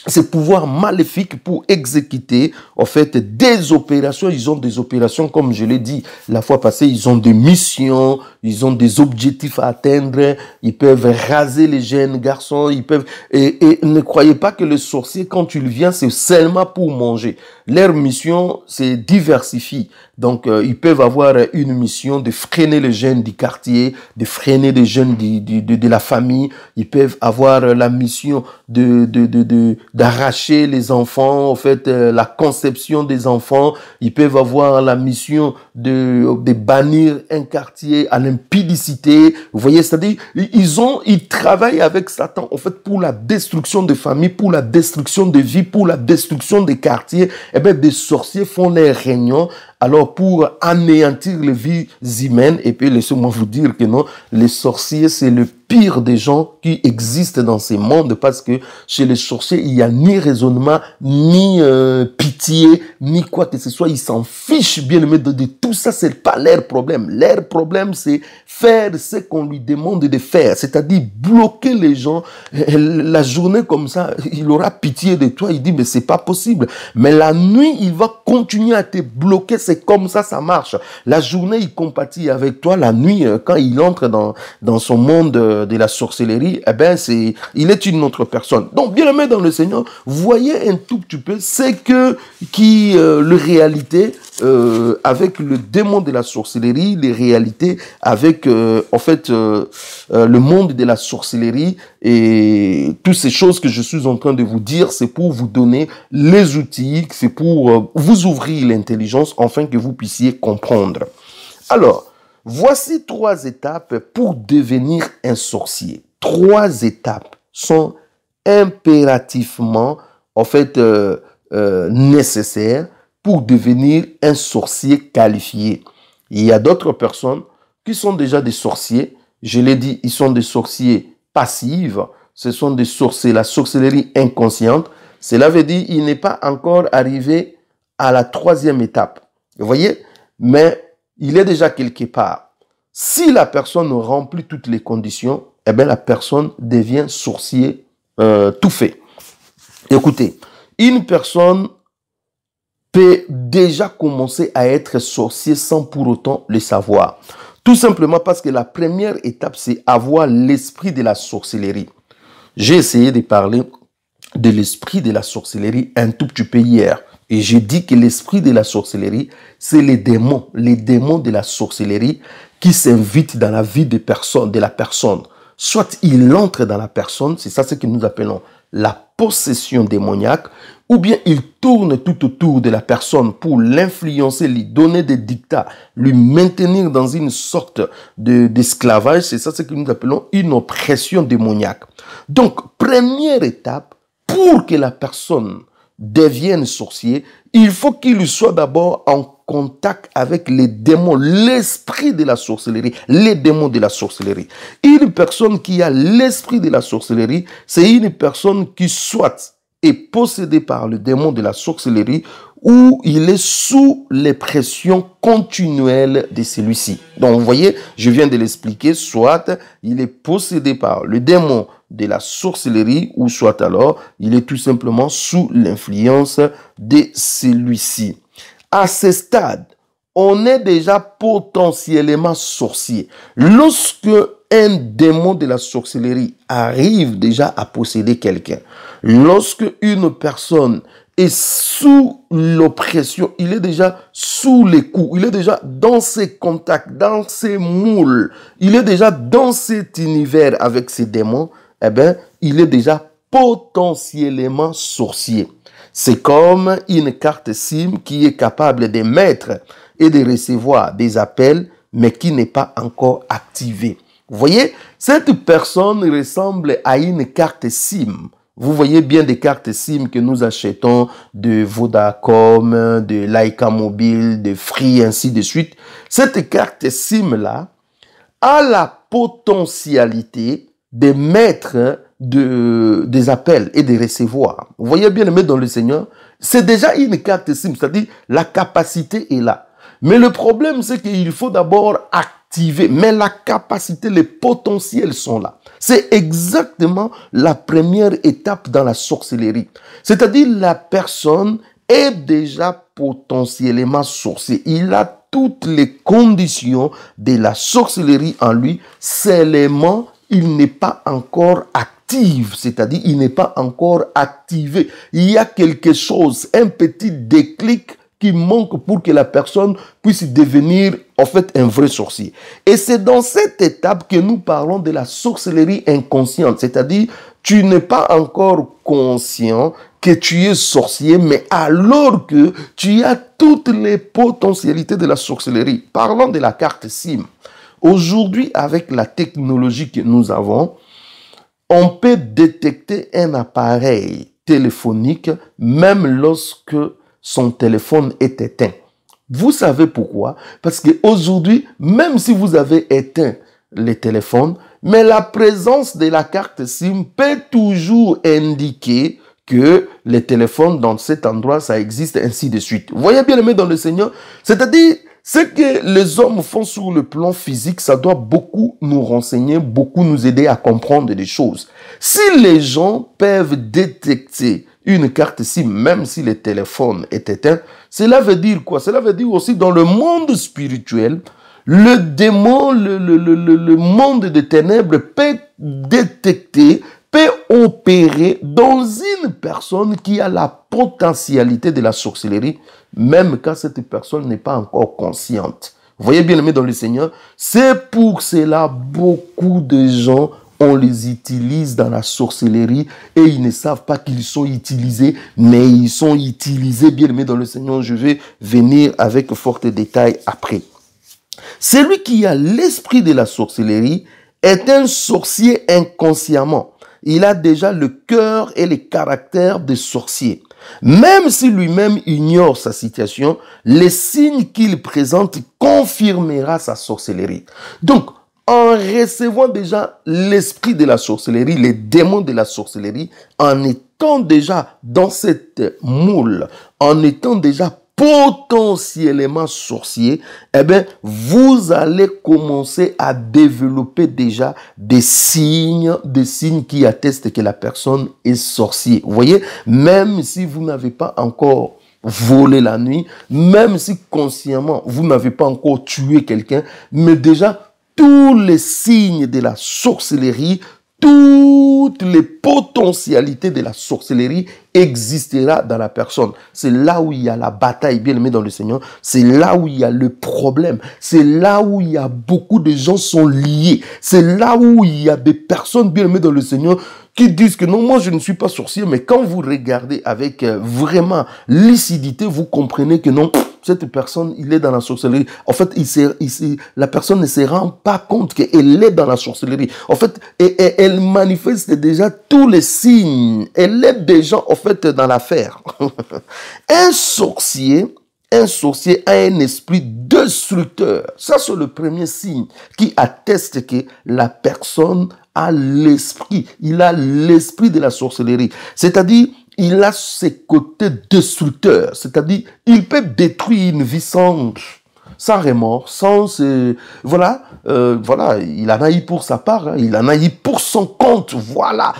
ces pouvoirs maléfiques pour exécuter, en fait, des opérations. Ils ont des opérations, comme je l'ai dit la fois passée, ils ont des missions, ils ont des objectifs à atteindre, ils peuvent raser les jeunes garçons, ils peuvent... Et ne croyez pas que le sorcier, quand il vient, c'est seulement pour manger. Leur mission, c'est diversifier. Donc, ils peuvent avoir une mission de freiner les jeunes du quartier, de freiner les jeunes de la famille. Ils peuvent avoir la mission d'arracher les enfants, en fait, la conception des enfants. Ils peuvent avoir la mission de bannir un quartier à l'impudicité. Vous voyez, c'est-à-dire, ils travaillent avec Satan, en fait, pour la destruction des familles, pour la destruction des vies, pour la destruction des quartiers. Eh bien, des sorciers font les réunions, alors pour anéantir les vies humaines. Et puis, laissez-moi vous dire que non, les sorciers, c'est le pire des gens qui existent dans ces mondes, parce que chez les sorciers, il n'y a ni raisonnement, ni pitié, ni quoi que ce soit. Ils s'en fichent, bien aimé, de tout ça. C'est pas leur problème. Leur problème, c'est faire ce qu'on lui demande de faire, c'est-à-dire bloquer les gens. La journée comme ça, il aura pitié de toi. Il dit, mais c'est pas possible. Mais la nuit, il va continuer à te bloquer. C'est comme ça, ça marche. La journée, il compatit avec toi. La nuit, quand il entre dans son monde de la sorcellerie, eh ben, il est une autre personne. Donc, bien aimé dans le Seigneur, voyez un tout petit peu, c'est que le réalité avec le démon de la sorcellerie, les réalités avec en fait le monde de la sorcellerie et toutes ces choses que je suis en train de vous dire, c'est pour vous donner les outils, c'est pour vous ouvrir l'intelligence afin que vous puissiez comprendre. Alors, voici 3 étapes pour devenir un sorcier. 3 étapes sont impérativement en fait nécessaires pour devenir un sorcier qualifié. Il y a d'autres personnes qui sont déjà des sorciers. Je l'ai dit, ils sont des sorciers passifs. Ce sont des sorciers, la sorcellerie inconsciente. Cela veut dire qu'il n'est pas encore arrivé à la 3e étape. Vous voyez? Mais il est déjà quelque part. Si la personne remplit toutes les conditions, eh bien la personne devient sorcier tout fait. Écoutez, une personne peut déjà commencer à être sorcier sans pour autant le savoir. Tout simplement parce que la première étape, c'est avoir l'esprit de la sorcellerie. J'ai essayé de parler de l'esprit de la sorcellerie un tout petit peu hier. Et j'ai dit que l'esprit de la sorcellerie, c'est les démons de la sorcellerie qui s'invitent dans la vie de la personne. Soit il entre dans la personne, c'est ça ce que nous appelons la possession démoniaque, ou bien il tourne tout autour de la personne pour l'influencer, lui donner des dictats, lui maintenir dans une sorte d'esclavage. C'est ça ce que nous appelons une oppression démoniaque. Donc, première étape, pour que la personne devienne sorcier, il faut qu'il soit d'abord en contact avec les démons, l'esprit de la sorcellerie, les démons de la sorcellerie. Une personne qui a l'esprit de la sorcellerie, c'est une personne qui soit est possédée par le démon de la sorcellerie ou il est sous les pressions continuelles de celui-ci. Donc, vous voyez, je viens de l'expliquer, soit il est possédé par le démon de la sorcellerie ou soit alors il est tout simplement sous l'influence de celui-ci. À ce stade, on est déjà potentiellement sorcier. Lorsque un démon de la sorcellerie arrive déjà à posséder quelqu'un, lorsque une personne est sous l'oppression, il est déjà sous les coups, il est déjà dans ses contacts, dans ses moules, il est déjà dans cet univers avec ces démons, eh bien, il est déjà potentiellement sorcier. C'est comme une carte SIM qui est capable d'émettre et de recevoir des appels, mais qui n'est pas encore activée. Vous voyez, cette personne ressemble à une carte SIM. Vous voyez bien des cartes SIM que nous achetons de Vodacom, de Laika Mobile, de Free, ainsi de suite. Cette carte SIM-là a la potentialité d'émettre des appels et de recevoir. Vous voyez bien, aimé dans le Seigneur, c'est déjà une carte SIM, c'est-à-dire la capacité est là. Mais le problème, c'est qu'il faut d'abord activer, mais la capacité, les potentiels sont là. C'est exactement la première étape dans la sorcellerie. C'est-à-dire la personne est déjà potentiellement sorcier. Il a toutes les conditions de la sorcellerie en lui, seulement il n'est pas encore actif, c'est-à-dire il n'est pas encore activé. Il y a quelque chose, un petit déclic qui manque pour que la personne puisse devenir en fait un vrai sorcier. Et c'est dans cette étape que nous parlons de la sorcellerie inconsciente, c'est-à-dire tu n'es pas encore conscient que tu es sorcier, mais alors que tu as toutes les potentialités de la sorcellerie. Parlons de la carte SIM. Aujourd'hui, avec la technologie que nous avons, on peut détecter un appareil téléphonique même lorsque son téléphone est éteint. Vous savez pourquoi? Parce qu'aujourd'hui, même si vous avez éteint les téléphones, mais la présence de la carte SIM peut toujours indiquer que les téléphones dans cet endroit, ça existe, ainsi de suite. Vous voyez bien aimé dans le Seigneur? C'est-à-dire, ce que les hommes font sur le plan physique, ça doit beaucoup nous renseigner, beaucoup nous aider à comprendre des choses. Si les gens peuvent détecter une carte SIM, même si le téléphone est éteint, cela veut dire quoi? Cela veut dire aussi dans le monde spirituel, le démon, le monde des ténèbres peut détecter, peut opérer dans une personne qui a la potentialité de la sorcellerie, même quand cette personne n'est pas encore consciente. Vous voyez bien aimé dans le Seigneur, c'est pour cela beaucoup de gens, on les utilise dans la sorcellerie et ils ne savent pas qu'ils sont utilisés, mais ils sont utilisés, bien aimé dans le Seigneur. Je vais venir avec fort détail après. Celui qui a l'esprit de la sorcellerie est un sorcier inconsciemment. Il a déjà le cœur et le caractère de sorcier. Même si lui-même ignore sa situation, les signes qu'il présente confirmera sa sorcellerie. Donc, en recevant déjà l'esprit de la sorcellerie, les démons de la sorcellerie, en étant déjà dans cette moule, en étant déjà potentiellement sorcier, eh bien, vous allez commencer à développer déjà des signes qui attestent que la personne est sorcier. Vous voyez, même si vous n'avez pas encore volé la nuit, même si consciemment vous n'avez pas encore tué quelqu'un, mais déjà tous les signes de la sorcellerie, toutes les potentialités de la sorcellerie existera dans la personne. C'est là où il y a la bataille, bien aimé dans le Seigneur. C'est là où il y a le problème. C'est là où il y a beaucoup de gens sont liés. C'est là où il y a des personnes, bien aimées dans le Seigneur, qui disent que non, moi je ne suis pas sorcier, mais quand vous regardez avec vraiment lucidité, vous comprenez que non, cette personne, il est dans la sorcellerie. En fait, la personne ne se rend pas compte qu'elle est dans la sorcellerie. En fait, elle manifeste déjà tous les signes. Elle est déjà, en fait, dans l'affaire. Un sorcier a un esprit destructeur. Ça, c'est le premier signe qui atteste que la personne a l'esprit. Il a l'esprit de la sorcellerie. C'est-à-dire, il a ses côtés destructeurs. C'est-à-dire, il peut détruire une vie sans remords, voilà, il en a eu pour sa part, hein, il en a eu pour son compte, voilà,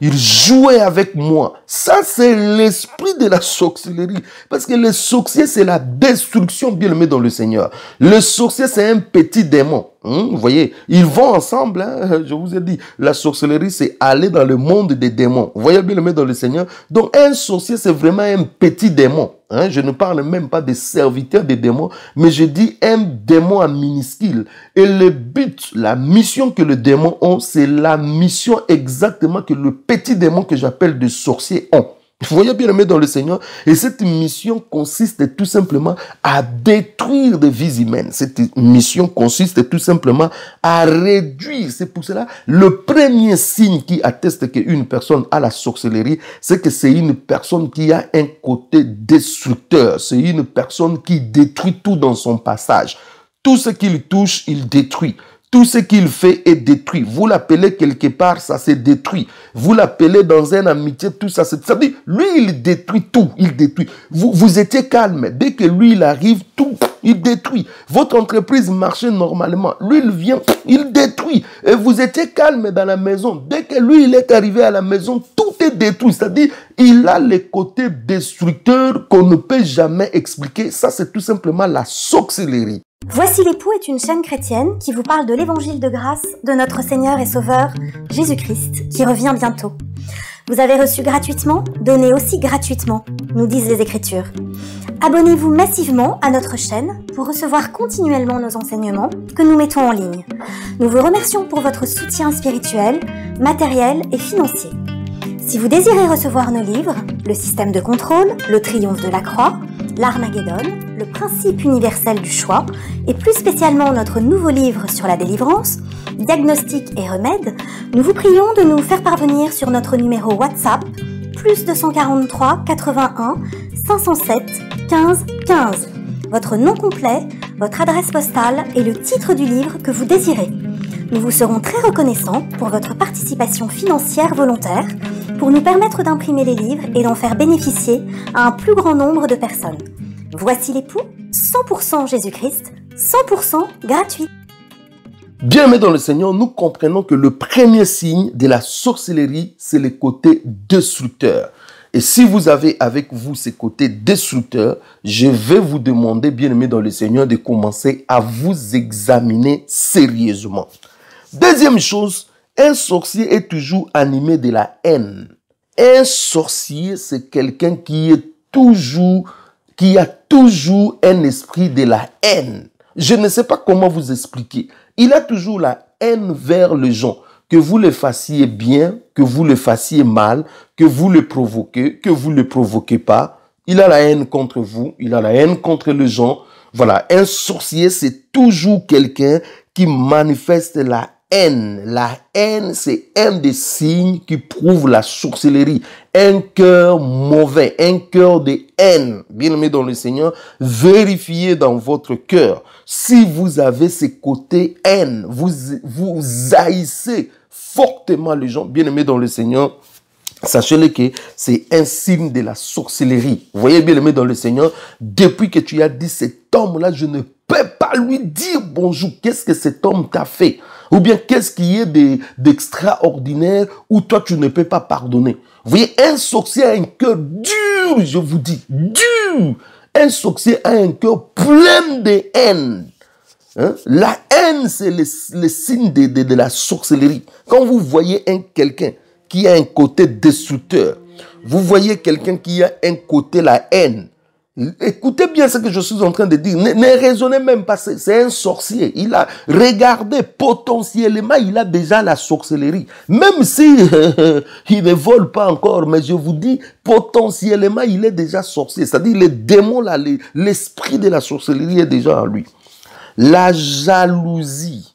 il jouait avec moi. Ça, c'est l'esprit de la sorcellerie, parce que le sorcier, c'est la destruction, bien aimé dans le Seigneur. Le sorcier, c'est un petit démon. Vous voyez, ils vont ensemble, hein, je vous ai dit, la sorcellerie, c'est aller dans le monde des démons. Vous voyez bien aimé dans le Seigneur. Donc, un sorcier, c'est vraiment un petit démon. Hein, je ne parle même pas des serviteurs des démons, mais je dis un démon en minuscule. Et le but, la mission que le démon a, c'est la mission exactement que le petit démon que j'appelle de sorcier ont. Vous voyez bien aimé dans le Seigneur. Et cette mission consiste tout simplement à détruire des vies humaines. Cette mission consiste tout simplement à réduire. C'est pour cela, le premier signe qui atteste qu'une personne a la sorcellerie, c'est que c'est une personne qui a un côté destructeur. C'est une personne qui détruit tout dans son passage. Tout ce qu'il touche, il détruit. Tout ce qu'il fait est détruit. Vous l'appelez quelque part, ça se détruit. Vous l'appelez dans une amitié, tout ça. Ça veut dire, lui, il détruit tout. Il détruit. Vous étiez calme. Dès que lui, il arrive, tout, il détruit. Votre entreprise marchait normalement. Lui, il vient, il détruit. Et vous étiez calme dans la maison. Dès que lui, il est arrivé à la maison, tout côté détruit, c'est-à-dire il a les côtés destructeurs qu'on ne peut jamais expliquer. Ça, c'est tout simplement la sorcellerie. Voici l'époux est une chaîne chrétienne qui vous parle de l'évangile de grâce de notre Seigneur et Sauveur Jésus-Christ qui revient bientôt. Vous avez reçu gratuitement, donnez aussi gratuitement, nous disent les Écritures. Abonnez-vous massivement à notre chaîne pour recevoir continuellement nos enseignements que nous mettons en ligne. Nous vous remercions pour votre soutien spirituel, matériel et financier. Si vous désirez recevoir nos livres, Le système de contrôle, Le triomphe de la croix, L'Armageddon, Le principe universel du choix, et plus spécialement notre nouveau livre sur la délivrance, Diagnostic et remèdes, nous vous prions de nous faire parvenir sur notre numéro WhatsApp, plus 243 81 507 15 15, votre nom complet, votre adresse postale et le titre du livre que vous désirez. Nous vous serons très reconnaissants pour votre participation financière volontaire pour nous permettre d'imprimer les livres et d'en faire bénéficier à un plus grand nombre de personnes. Voici l'époux, 100% Jésus-Christ, 100% gratuit. Bien-aimés dans le Seigneur, nous comprenons que le premier signe de la sorcellerie, c'est le côté destructeur. Et si vous avez avec vous ces côtés destructeurs, je vais vous demander, bien-aimés dans le Seigneur, de commencer à vous examiner sérieusement. Deuxième chose, un sorcier est toujours animé de la haine. Un sorcier, c'est quelqu'un qui a toujours un esprit de la haine. Je ne sais pas comment vous expliquer. Il a toujours la haine vers les gens. Que vous le fassiez bien, que vous le fassiez mal, que vous le provoquez, que vous ne le provoquez pas. Il a la haine contre vous, il a la haine contre les gens. Voilà, un sorcier, c'est toujours quelqu'un qui manifeste la haine. La haine, c'est un des signes qui prouve la sorcellerie. Un cœur mauvais, un cœur de haine. Bien-aimé dans le Seigneur, vérifiez dans votre cœur. Si vous avez ces côtés haine, vous haïssez fortement les gens, bien-aimés dans le Seigneur, sachez-le que c'est un signe de la sorcellerie. Vous voyez, bien-aimé dans le Seigneur, depuis que tu as dit cet homme-là, je ne peux pas lui dire bonjour. Qu'est-ce que cet homme t'a fait? Ou bien qu'est-ce qui est d'extraordinaire où toi tu ne peux pas pardonner? Vous voyez, un sorcier a un cœur dur, je vous dis, dur. Un sorcier a un cœur plein de haine. Hein? La haine, c'est le signe de la sorcellerie. Quand vous voyez quelqu'un qui a un côté destructeur, vous voyez quelqu'un qui a un côté la haine, écoutez bien ce que je suis en train de dire. Ne raisonnez même pas, c'est un sorcier. Il a regardé potentiellement, il a déjà la sorcellerie. Même si il ne vole pas encore, mais je vous dis, potentiellement, il est déjà sorcier. C'est-à-dire, le démon, là, l'esprit de la sorcellerie est déjà en lui. La jalousie,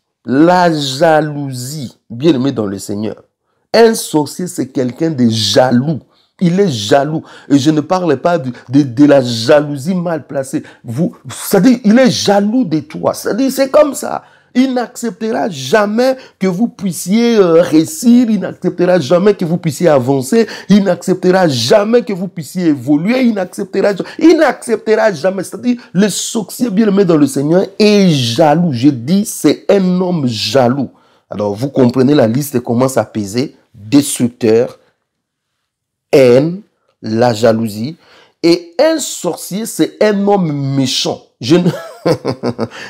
bien aimé dans le Seigneur. Un sorcier, c'est quelqu'un de jaloux. Il est jaloux. Et je ne parle pas de la jalousie mal placée. C'est-à-dire, il est jaloux de toi. C'est-à-dire, c'est comme ça. Il n'acceptera jamais que vous puissiez réussir. Il n'acceptera jamais que vous puissiez avancer. Il n'acceptera jamais que vous puissiez évoluer. Il n'acceptera jamais. C'est-à-dire, le sorcier bien-aimé dans le Seigneur est jaloux. Je dis, c'est un homme jaloux. Alors, vous comprenez la liste commence à peser. Destructeur, haine, la jalousie. Et un sorcier, c'est un homme méchant.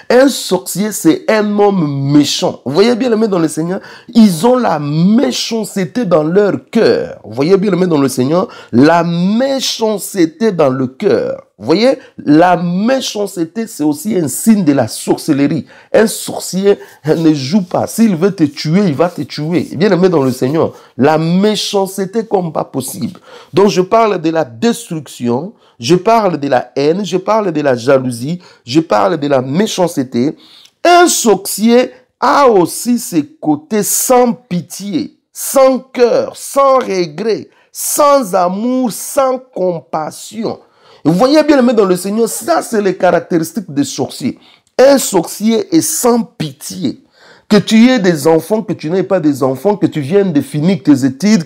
Un sorcier, c'est un homme méchant. Vous voyez bien, les mains dans le Seigneur, ils ont la méchanceté dans leur cœur. Vous voyez bien, les mains dans le Seigneur, la méchanceté dans le cœur. Vous voyez, la méchanceté, c'est aussi un signe de la sorcellerie. Un sorcier ne joue pas. S'il veut te tuer, il va te tuer. Bien aimé dans le Seigneur, la méchanceté comme pas possible. Donc, je parle de la destruction, je parle de la haine, je parle de la jalousie, je parle de la méchanceté. Un sorcier a aussi ses côtés sans pitié, sans cœur, sans regret, sans amour, sans compassion. Vous voyez bien, dans le Seigneur, ça c'est les caractéristiques des sorciers. Un sorcier est sans pitié. Que tu aies des enfants, que tu n'aies pas des enfants, que tu viennes de finir tes études,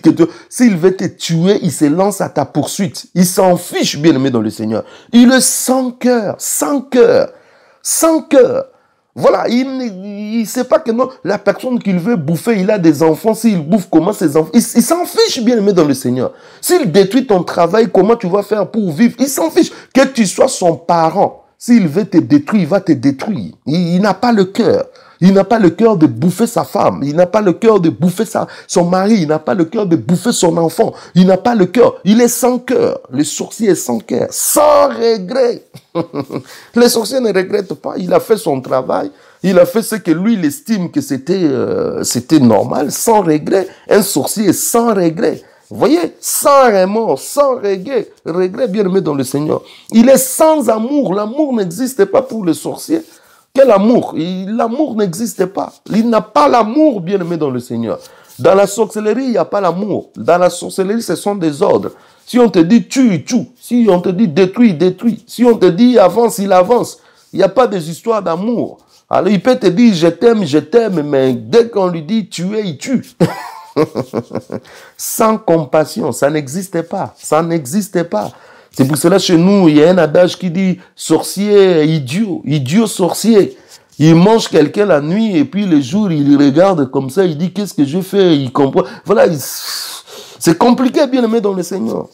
s'il veut te tuer, il se lance à ta poursuite. Il s'en fiche, bien aimé dans le Seigneur. Il est sans cœur, sans cœur, sans cœur. Voilà, il ne sait pas que non, la personne qu'il veut bouffer, il a des enfants, s'il bouffe, comment ses enfants... Il s'en fiche, bien aimé dans le Seigneur. S'il détruit ton travail, comment tu vas faire pour vivre? Il s'en fiche. Que tu sois son parent, s'il veut te détruire, il va te détruire. Il n'a pas le cœur. Il n'a pas le cœur de bouffer sa femme. Il n'a pas le cœur de bouffer son mari. Il n'a pas le cœur de bouffer son enfant. Il n'a pas le cœur. Il est sans cœur. Le sorcier est sans cœur. Sans regret. Le sorcier ne regrette pas. Il a fait son travail. Il a fait ce que lui, il estime que c'était normal. Sans regret. Un sorcier est sans regret. Vous voyez, sans remords, sans regret. Regret bien aimé dans le Seigneur. Il est sans amour. L'amour n'existe pas pour le sorcier. Quel amour? L'amour n'existe pas. Il n'a pas l'amour, bien aimé dans le Seigneur. Dans la sorcellerie, il n'y a pas l'amour. Dans la sorcellerie, ce sont des ordres. Si on te dit tue, il tue. Si on te dit détruis, il détruit. Si on te dit avance, il avance. Il n'y a pas des histoires d'amour. Alors il peut te dire je t'aime, mais dès qu'on lui dit tuer, il tue. Sans compassion, ça n'existe pas. Ça n'existe pas. C'est pour cela, chez nous, il y a un adage qui dit « sorcier idiot, idiot sorcier ». Il mange quelqu'un la nuit et puis le jour, il regarde comme ça, il dit « qu'est-ce que je fais ?» Il comprend. Voilà, c'est compliqué, bien aimé dans le Seigneur.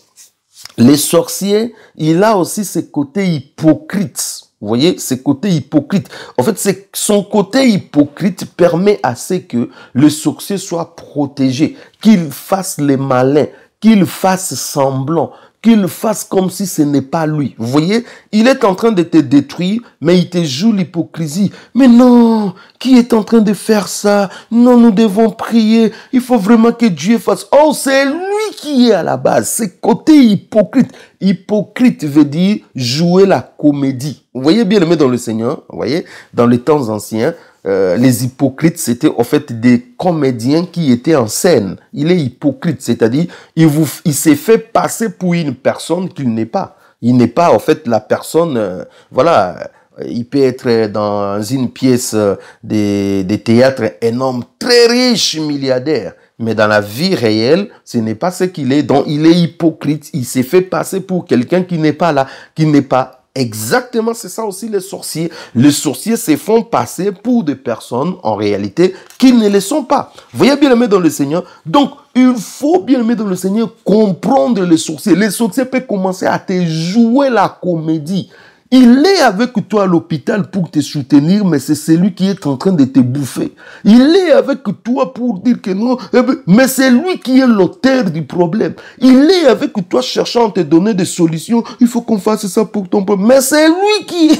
Les sorciers, il a aussi ce côté hypocrite. Vous voyez, ce côté hypocrite. En fait, son côté hypocrite permet à ce que le sorcier soit protégé, qu'il fasse les malins, qu'il fasse semblant, qu'il fasse comme si ce n'est pas lui. Vous voyez, il est en train de te détruire, mais il te joue l'hypocrisie. Mais non, qui est en train de faire ça? Non, nous devons prier. Il faut vraiment que Dieu fasse. Oh, c'est lui qui est à la base. C'est côté hypocrite. Hypocrite veut dire jouer la comédie. Vous voyez bien aimé dans le Seigneur, vous voyez, dans les temps anciens, les hypocrites, c'était en fait des comédiens qui étaient en scène. Il est hypocrite, c'est-à-dire il s'est fait passer pour une personne qu'il n'est pas. Il n'est pas en fait la personne, voilà, il peut être dans une pièce de théâtre un homme très riche, milliardaire. Mais dans la vie réelle, ce n'est pas ce qu'il est. Donc il est hypocrite, il s'est fait passer pour quelqu'un qui n'est pas là, qui n'est pas. Exactement, c'est ça aussi les sorciers. Les sorciers se font passer pour des personnes, en réalité, qui ne le sont pas. Vous voyez bien aimé dans le Seigneur. Donc, il faut bien aimé dans le Seigneur comprendre les sorciers. Les sorciers peuvent commencer à te jouer la comédie. Il est avec toi à l'hôpital pour te soutenir, mais c'est celui qui est en train de te bouffer. Il est avec toi pour dire que non, mais c'est lui qui est l'auteur du problème. Il est avec toi cherchant à te donner des solutions. Il faut qu'on fasse ça pour ton problème. Mais c'est lui qui...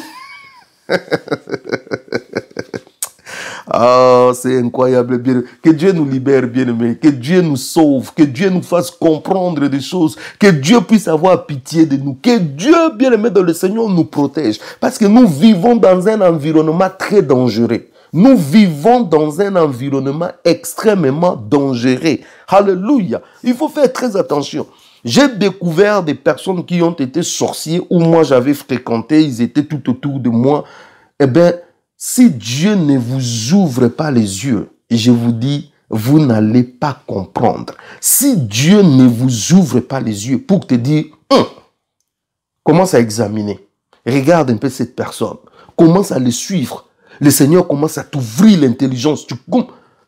Ah, c'est incroyable, bien. Que Dieu nous libère, bien-aimés. Que Dieu nous sauve. Que Dieu nous fasse comprendre des choses. Que Dieu puisse avoir pitié de nous. Que Dieu, bien-aimé dans le Seigneur, nous protège. Parce que nous vivons dans un environnement très dangereux. Nous vivons dans un environnement extrêmement dangereux. Alléluia. Il faut faire très attention. J'ai découvert des personnes qui ont été sorciers où moi j'avais fréquenté. Ils étaient tout autour de moi. Eh bien, si Dieu ne vous ouvre pas les yeux, je vous dis, vous n'allez pas comprendre. Si Dieu ne vous ouvre pas les yeux pour te dire, commence à examiner. Regarde un peu cette personne. Commence à le suivre. Le Seigneur commence à t'ouvrir l'intelligence.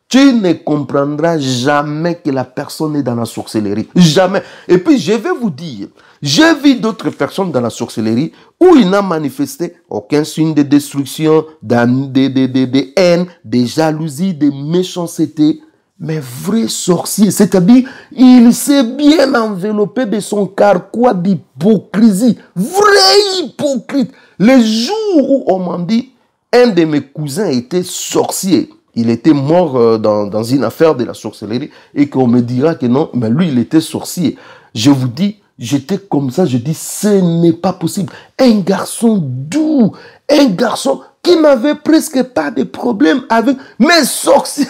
Tu ne comprendras jamais que la personne est dans la sorcellerie. Jamais. Et puis, je vais vous dire, j'ai vu d'autres personnes dans la sorcellerie où il n'a manifesté aucun signe de destruction, de haine, de jalousie, de méchanceté. Mais vrai sorcier, c'est-à-dire, il s'est bien enveloppé de son carquois d'hypocrisie. Vrai hypocrite. Le jour où on m'a dit, un de mes cousins était sorcier. Il était mort dans une affaire de la sorcellerie et qu'on me dira que non, mais lui, il était sorcier. Je vous dis, j'étais comme ça, je dis, ce n'est pas possible. Un garçon doux, un garçon qui n'avait presque pas de problème avec mes sorciers.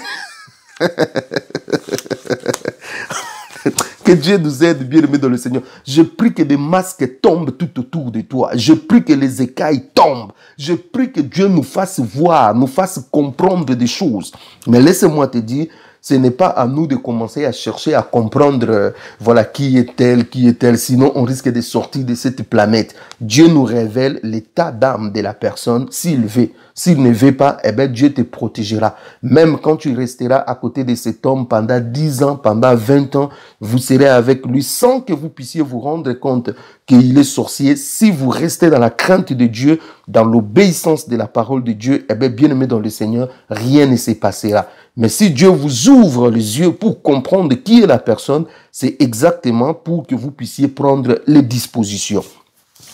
Que Dieu nous aide, bien-aimés dans le Seigneur. Je prie que des masques tombent tout autour de toi. Je prie que les écailles tombent. Je prie que Dieu nous fasse voir, nous fasse comprendre des choses. Mais laisse-moi te dire, Ce n'est pas à nous de commencer à chercher à comprendre, voilà, qui est-elle, sinon on risque de sortir de cette planète. Dieu nous révèle l'état d'âme de la personne, s'il veut. S'il ne veut pas, eh bien, Dieu te protégera. Même quand tu resteras à côté de cet homme pendant 10 ans, pendant 20 ans, vous serez avec lui sans que vous puissiez vous rendre compte qu'il est sorcier. Si vous restez dans la crainte de Dieu, dans l'obéissance de la parole de Dieu, eh bien, bien-aimé dans le Seigneur, rien ne se passera. Mais si Dieu vous ouvre les yeux pour comprendre qui est la personne, c'est exactement pour que vous puissiez prendre les dispositions.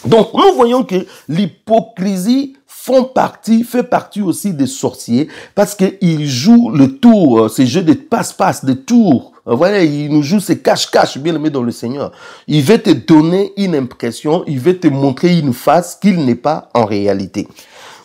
Donc, nous voyons que l'hypocrisie fait partie aussi des sorciers parce qu'ils jouent le tour, ces jeux de passe-passe, de tours. Voilà, ils nous jouent ces cache-cache, bien aimé dans le Seigneur. Il veut te donner une impression, il veut te montrer une face qu'il n'est pas en réalité.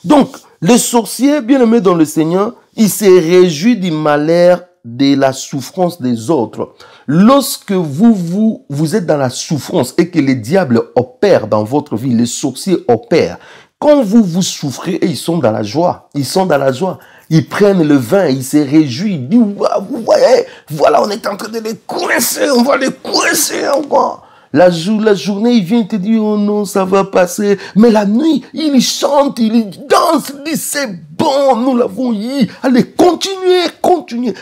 Donc, le sorcier, bien aimé dans le Seigneur, il se réjouit du malheur, de la souffrance des autres. Lorsque vous êtes dans la souffrance et que le diable opère dans votre vie, les sorciers opèrent, quand vous souffrez, et ils sont dans la joie, ils prennent le vin, ils se réjouissent, ils disent, vous voyez, voilà, on est en train de les coincer, on va les coincer encore. La journée, il vient te dire, oh non, ça va passer. Mais la nuit, il chante, il danse, il dit, c'est bon, nous l'avons eu. Allez, continuez.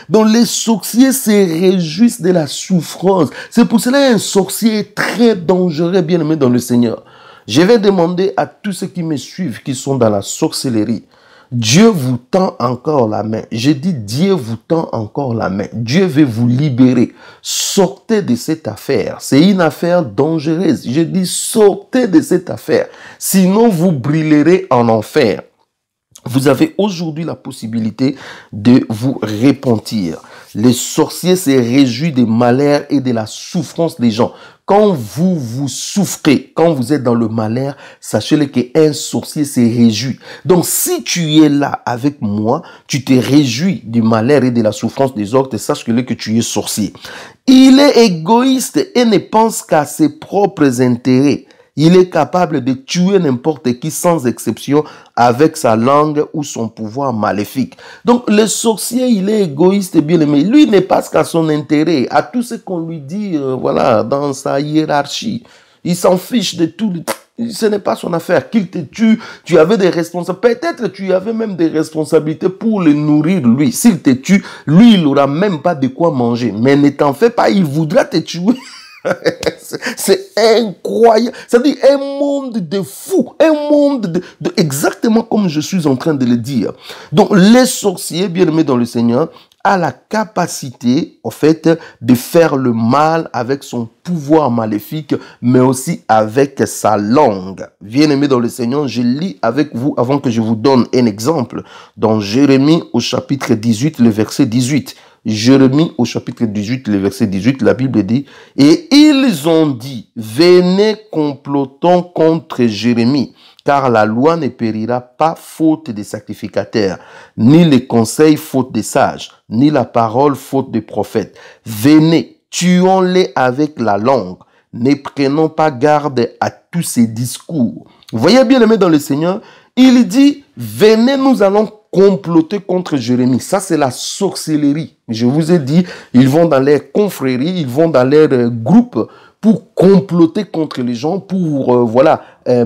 Donc les sorciers se réjouissent de la souffrance. C'est pour cela qu'un sorcier est très dangereux, bien aimé dans le Seigneur. Je vais demander à tous ceux qui me suivent, qui sont dans la sorcellerie, Dieu vous tend encore la main. Je dis Dieu vous tend encore la main. Dieu veut vous libérer. Sortez de cette affaire. C'est une affaire dangereuse. Je dis sortez de cette affaire. Sinon vous brûlerez en enfer. Vous avez aujourd'hui la possibilité de vous repentir. Les sorciers se réjouissent des malheurs et de la souffrance des gens. Quand vous souffrez, quand vous êtes dans le malheur, sachez-le qu'un sorcier se réjouit. Donc, si tu es là avec moi, tu te réjouis du malheur et de la souffrance des autres, sache-le que tu es sorcier. Il est égoïste et ne pense qu'à ses propres intérêts. Il est capable de tuer n'importe qui sans exception avec sa langue ou son pouvoir maléfique. Donc, le sorcier, il est égoïste et bien aimé. Lui, il ne pense qu'à son intérêt, à tout ce qu'on lui dit, voilà, dans sa hiérarchie. Il s'en fiche de tout. Ce n'est pas son affaire. Qu'il te tue, tu avais des responsabilités. Peut-être tu avais même des responsabilités pour le nourrir, lui. S'il te tue, lui, il n'aura même pas de quoi manger. Mais ne t'en fais pas, il voudra te tuer. C'est incroyable. C'est-à-dire un monde de fous, un monde de exactement comme je suis en train de le dire. Donc les sorciers, bien aimés dans le Seigneur, a la capacité, en fait, de faire le mal avec son pouvoir maléfique, mais aussi avec sa langue. Bien aimé dans le Seigneur, je lis avec vous avant que je vous donne un exemple dans Jérémie au chapitre 18, le verset 18. Jérémie au chapitre 18, le verset 18, la Bible dit, « Et ils ont dit, venez complotons contre Jérémie, car la loi ne périra pas faute des sacrificateurs, ni les conseils faute des sages, ni la parole faute des prophètes. Venez, tuons-les avec la langue, ne prenons pas garde à tous ces discours. » Vous voyez bien aimé dans le Seigneur, il dit, venez, nous allons comploter contre Jérémie. Ça, c'est la sorcellerie. Je vous ai dit, ils vont dans leurs confréries, ils vont dans leurs groupes pour comploter contre les gens, pour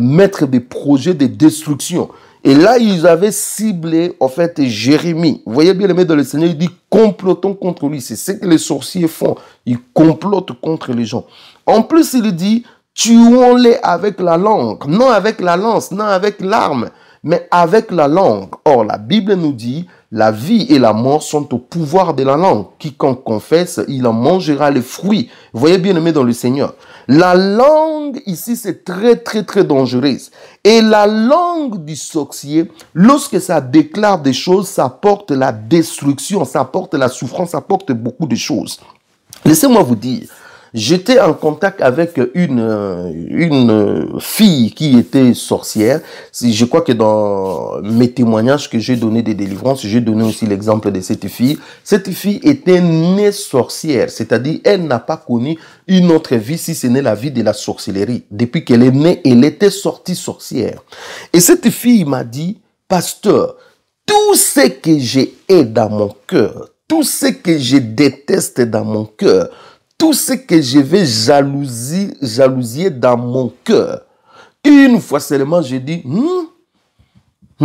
mettre des projets de destruction. Et là, ils avaient ciblé, en fait, Jérémie. Vous voyez bien, le maître dans le Seigneur, il dit, complotons contre lui. C'est ce que les sorciers font. Ils complotent contre les gens. En plus, il dit, tuons-les avec la langue. Non avec la lance, non avec l'arme, mais avec la langue. Or, la Bible nous dit, la vie et la mort sont au pouvoir de la langue. Quiconque confesse, il en mangera les fruits. Vous voyez bien aimé dans le Seigneur. La langue, ici, c'est très, très, très dangereuse. Et la langue du sorcier, lorsque ça déclare des choses, ça apporte la destruction, ça apporte la souffrance, ça apporte beaucoup de choses. Laissez-moi vous dire, j'étais en contact avec une fille qui était sorcière. Je crois que dans mes témoignages que j'ai donné des délivrances, j'ai donné aussi l'exemple de cette fille. Cette fille était née sorcière, c'est-à-dire elle n'a pas connu une autre vie si ce n'est la vie de la sorcellerie. Depuis qu'elle est née, elle était sortie sorcière. Et cette fille m'a dit, pasteur, tout ce que j'ai dans mon cœur, tout ce que je déteste dans mon cœur, tout ce que je vais jalousier dans mon cœur, une fois seulement, je dis,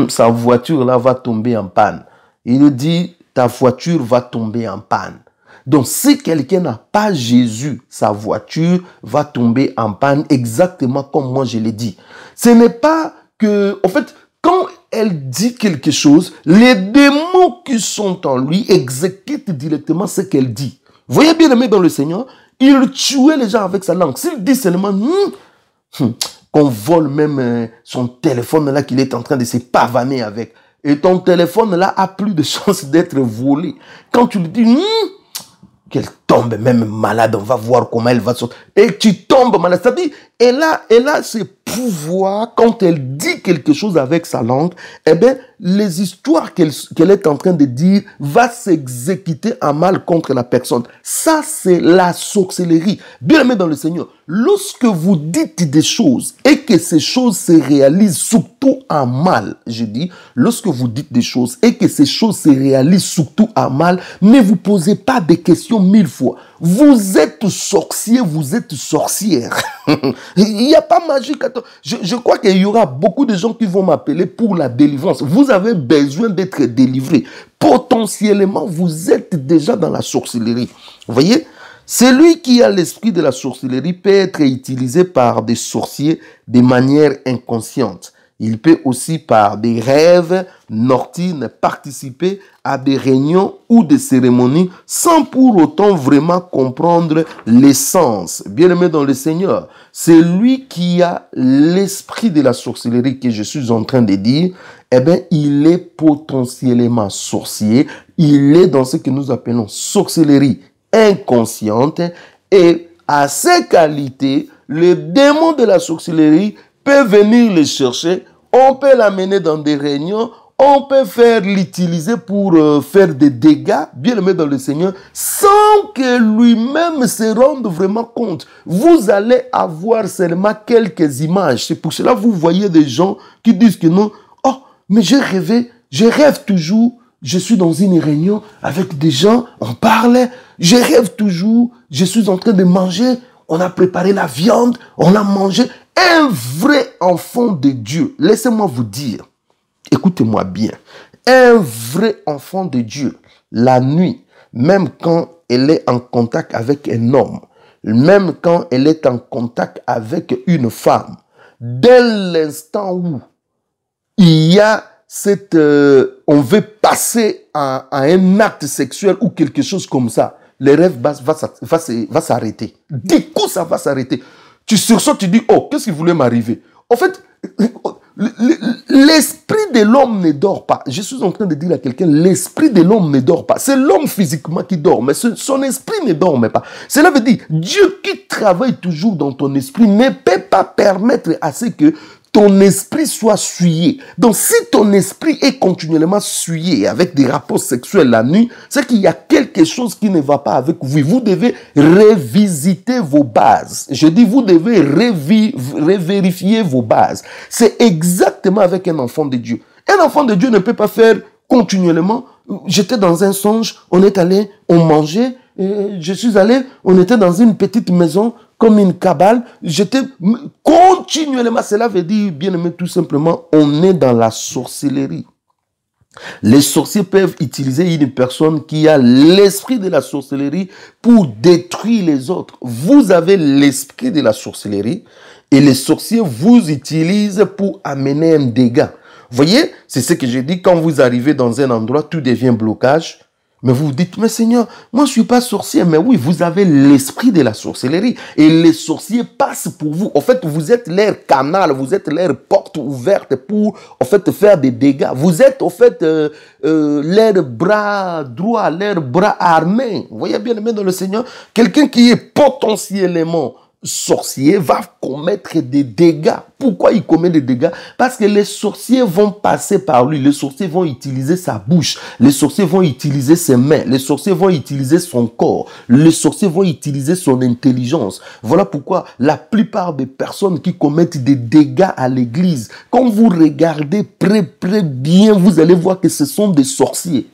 sa voiture là va tomber en panne. Il dit, ta voiture va tomber en panne. Donc, si quelqu'un n'a pas Jésus, sa voiture va tomber en panne exactement comme moi je l'ai dit. Ce n'est pas que, en fait, quand elle dit quelque chose, les démons qui sont en lui exécutent directement ce qu'elle dit. Vous voyez bien aimé dans le Seigneur, il tuait les gens avec sa langue. S'il dit seulement, qu'on vole même son téléphone là qu'il est en train de se pavaner avec. Et ton téléphone là a plus de chances d'être volé. Quand tu lui dis, qu'elle tombe même malade, on va voir comment elle va sortir. Et tu tombes malade. C'est-à-dire, elle a ce pouvoir, quand elle dit quelque chose avec sa langue, eh bien, les histoires qu'elle est en train de dire va s'exécuter en mal contre la personne. Ça, c'est la sorcellerie. Bien aimé dans le Seigneur, lorsque vous dites des choses et que ces choses se réalisent surtout en mal, je dis, lorsque vous dites des choses et que ces choses se réalisent surtout en mal, ne vous posez pas des questions 1000 fois. Vous êtes sorcier, vous êtes sorcière. Il n'y a pas magique. Je crois qu'il y aura beaucoup de gens qui vont m'appeler pour la délivrance. Vous avez besoin d'être délivré. Potentiellement, vous êtes déjà dans la sorcellerie. Vous voyez? Celui qui a l'esprit de la sorcellerie peut être utilisé par des sorciers de manière inconsciente. Il peut aussi, par des rêves nocturnes, participer à des réunions ou des cérémonies sans pour autant vraiment comprendre l'essence. Bien-aimé dans le Seigneur, c'est lui qui a l'esprit de la sorcellerie que je suis en train de dire. Eh bien, il est potentiellement sorcier. Il est dans ce que nous appelons sorcellerie inconsciente. Et à ces qualités, le démon de la sorcellerie peut venir le chercher. On peut l'amener dans des réunions, on peut l'utiliser pour faire des dégâts, bien aimé dans le Seigneur, sans que lui-même se rende vraiment compte. Vous allez avoir seulement quelques images. C'est pour cela que vous voyez des gens qui disent que non, oh, mais je rêve toujours, je suis dans une réunion avec des gens, on parle, je rêve toujours, je suis en train de manger, on a préparé la viande, on a mangé. Un vrai enfant de Dieu, laissez-moi vous dire, écoutez-moi bien, un vrai enfant de Dieu, la nuit, même quand elle est en contact avec un homme, même quand elle est en contact avec une femme, dès l'instant où il y a cette, on veut passer à un acte sexuel ou quelque chose comme ça, le rêve va s'arrêter. Du coup, ça va s'arrêter. Tu sursautes, tu dis, oh, qu'est-ce qui voulait m'arriver? En fait, l'esprit de l'homme ne dort pas. Je suis en train de dire à quelqu'un, l'esprit de l'homme ne dort pas. C'est l'homme physiquement qui dort, mais son esprit ne dorme pas. Cela veut dire, Dieu qui travaille toujours dans ton esprit ne peut pas permettre à ce que ton esprit soit souillé. Donc, si ton esprit est continuellement souillé avec des rapports sexuels la nuit, c'est qu'il y a quelque chose qui ne va pas avec vous. Vous devez revisiter vos bases. Je dis, vous devez revérifier vos bases. C'est exactement avec un enfant de Dieu. Un enfant de Dieu ne peut pas faire continuellement. J'étais dans un songe, on est allé, on mangeait, je suis allé, on était dans une petite maison, comme une cabale, j'étais continuellement, cela veut dire, bien aimé, tout simplement, on est dans la sorcellerie. Les sorciers peuvent utiliser une personne qui a l'esprit de la sorcellerie pour détruire les autres. Vous avez l'esprit de la sorcellerie et les sorciers vous utilisent pour amener un dégât. Vous voyez, c'est ce que j'ai dit, quand vous arrivez dans un endroit, tout devient blocage. Mais vous vous dites, mais Seigneur, moi je ne suis pas sorcier. Mais oui, vous avez l'esprit de la sorcellerie. Et les sorciers passent pour vous. En fait, vous êtes leur canal, vous êtes leur porte ouverte pour en fait, faire des dégâts. Vous êtes en fait leur bras droit, leur bras armé. Vous voyez bien aimé dans le Seigneur, quelqu'un qui est potentiellement sorcier va commettre des dégâts. Pourquoi il commet des dégâts? Parce que les sorciers vont passer par lui. Les sorciers vont utiliser sa bouche. Les sorciers vont utiliser ses mains. Les sorciers vont utiliser son corps. Les sorciers vont utiliser son intelligence. Voilà pourquoi la plupart des personnes qui commettent des dégâts à l'église, quand vous regardez très bien, vous allez voir que ce sont des sorciers.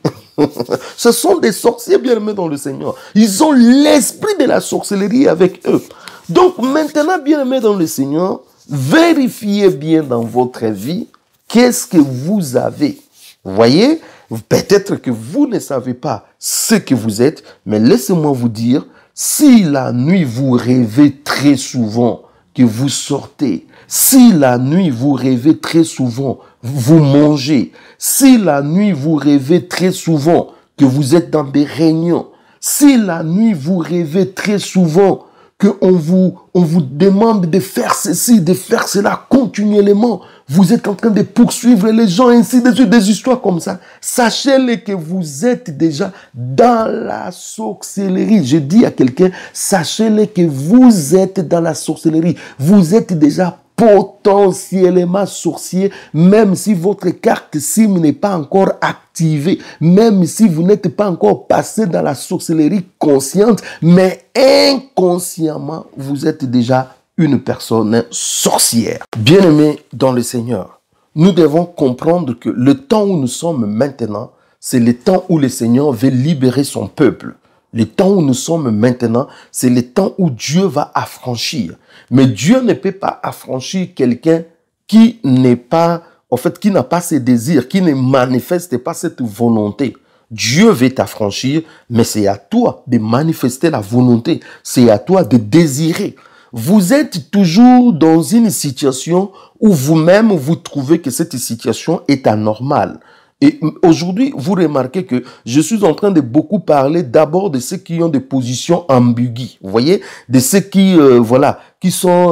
Ce sont des sorciers bien-aimés dans le Seigneur. Ils ont l'esprit de la sorcellerie avec eux. Donc maintenant, bien-aimés dans le Seigneur, vérifiez bien dans votre vie qu'est-ce que vous avez. Vous voyez, peut-être que vous ne savez pas ce que vous êtes, mais laissez-moi vous dire, si la nuit vous rêvez très souvent que vous sortez, si la nuit vous rêvez très souvent, vous mangez, si la nuit vous rêvez très souvent que vous êtes dans des réunions, si la nuit vous rêvez très souvent qu'on vous demande de faire ceci, de faire cela continuellement, vous êtes en train de poursuivre les gens, ainsi de suite, des histoires comme ça, sachez-le que vous êtes déjà dans la sorcellerie. Je dis à quelqu'un, sachez-le que vous êtes dans la sorcellerie. Vous êtes déjà potentiellement sorcier, même si votre carte SIM n'est pas encore activée, même si vous n'êtes pas encore passé dans la sorcellerie consciente, mais inconsciemment, vous êtes déjà une personne sorcière. Bien-aimés dans le Seigneur, nous devons comprendre que le temps où nous sommes maintenant, c'est le temps où le Seigneur veut libérer son peuple. Le temps où nous sommes maintenant, c'est le temps où Dieu va affranchir. Mais Dieu ne peut pas affranchir quelqu'un qui n'est pas, en fait, qui n'a pas ses désirs, qui ne manifeste pas cette volonté. Dieu veut t'affranchir, mais c'est à toi de manifester la volonté. C'est à toi de désirer. Vous êtes toujours dans une situation où vous-même vous trouvez que cette situation est anormale. Et aujourd'hui, vous remarquez que je suis en train de beaucoup parler d'abord de ceux qui ont des positions ambiguës. Vous voyez, de ceux qui, voilà, qui sont,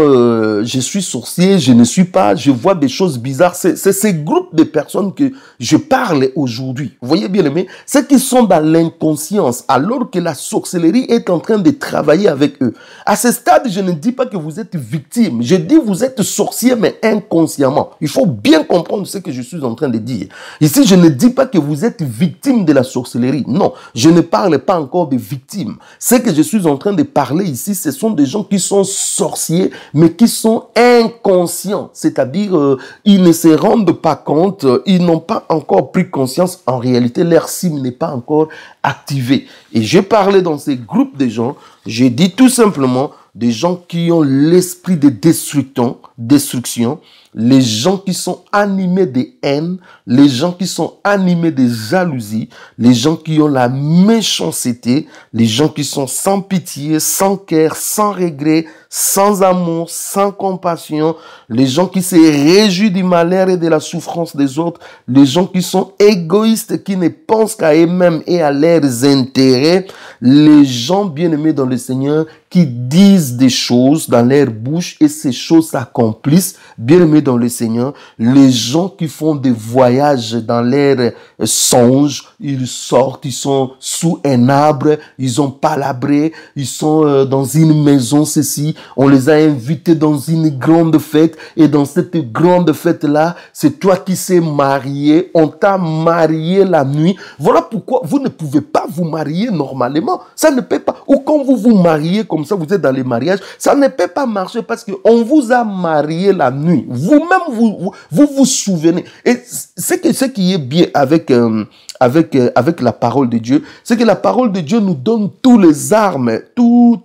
je suis sorcier, je ne suis pas, je vois des choses bizarres. C'est ces groupes de personnes que je parle aujourd'hui. Vous voyez bien aimé, ceux qui sont dans l'inconscience, alors que la sorcellerie est en train de travailler avec eux. À ce stade, je ne dis pas que vous êtes victime. Je dis vous êtes sorcier, mais inconsciemment. Il faut bien comprendre ce que je suis en train de dire. Ici, je ne dis pas que vous êtes victime de la sorcellerie. Non, je ne parle pas encore de victimes. Ce que je suis en train de parler ici, ce sont des gens qui sont sorciers, mais qui sont inconscients. C'est-à-dire, ils ne se rendent pas compte, ils n'ont pas encore pris conscience. En réalité, leur SIM n'est pas encore activé. Et je parlais dans ces groupes de gens, j'ai dit tout simplement des gens qui ont l'esprit de destruction, les gens qui sont animés de haine, les gens qui sont animés de jalousie, les gens qui ont la méchanceté, les gens qui sont sans pitié, sans cœur, sans regret, sans amour, sans compassion, les gens qui se réjouissent du malheur et de la souffrance des autres, les gens qui sont égoïstes, qui ne pensent qu'à eux-mêmes et à leurs intérêts, les gens bien-aimés dans le Seigneur qui disent des choses dans leur bouche et ces choses s'accomplissent, bien-aimés dans le Seigneur, les gens qui font des voyages dans leurs songes, ils sortent, ils sont sous un arbre, ils ont palabré, ils sont dans une maison, ceci, on les a invités dans une grande fête et dans cette grande fête-là, c'est toi qui s'es marié, on t'a marié la nuit. Voilà pourquoi vous ne pouvez pas vous marier normalement. Ça ne peut pas. Ou quand vous vous mariez comme ça, vous êtes dans les mariages, ça ne peut pas marcher parce qu'on vous a marié la nuit. Vous-même, vous souvenez. Et ce qui est bien avec la parole de Dieu, c'est que la parole de Dieu nous donne toutes les armes, tous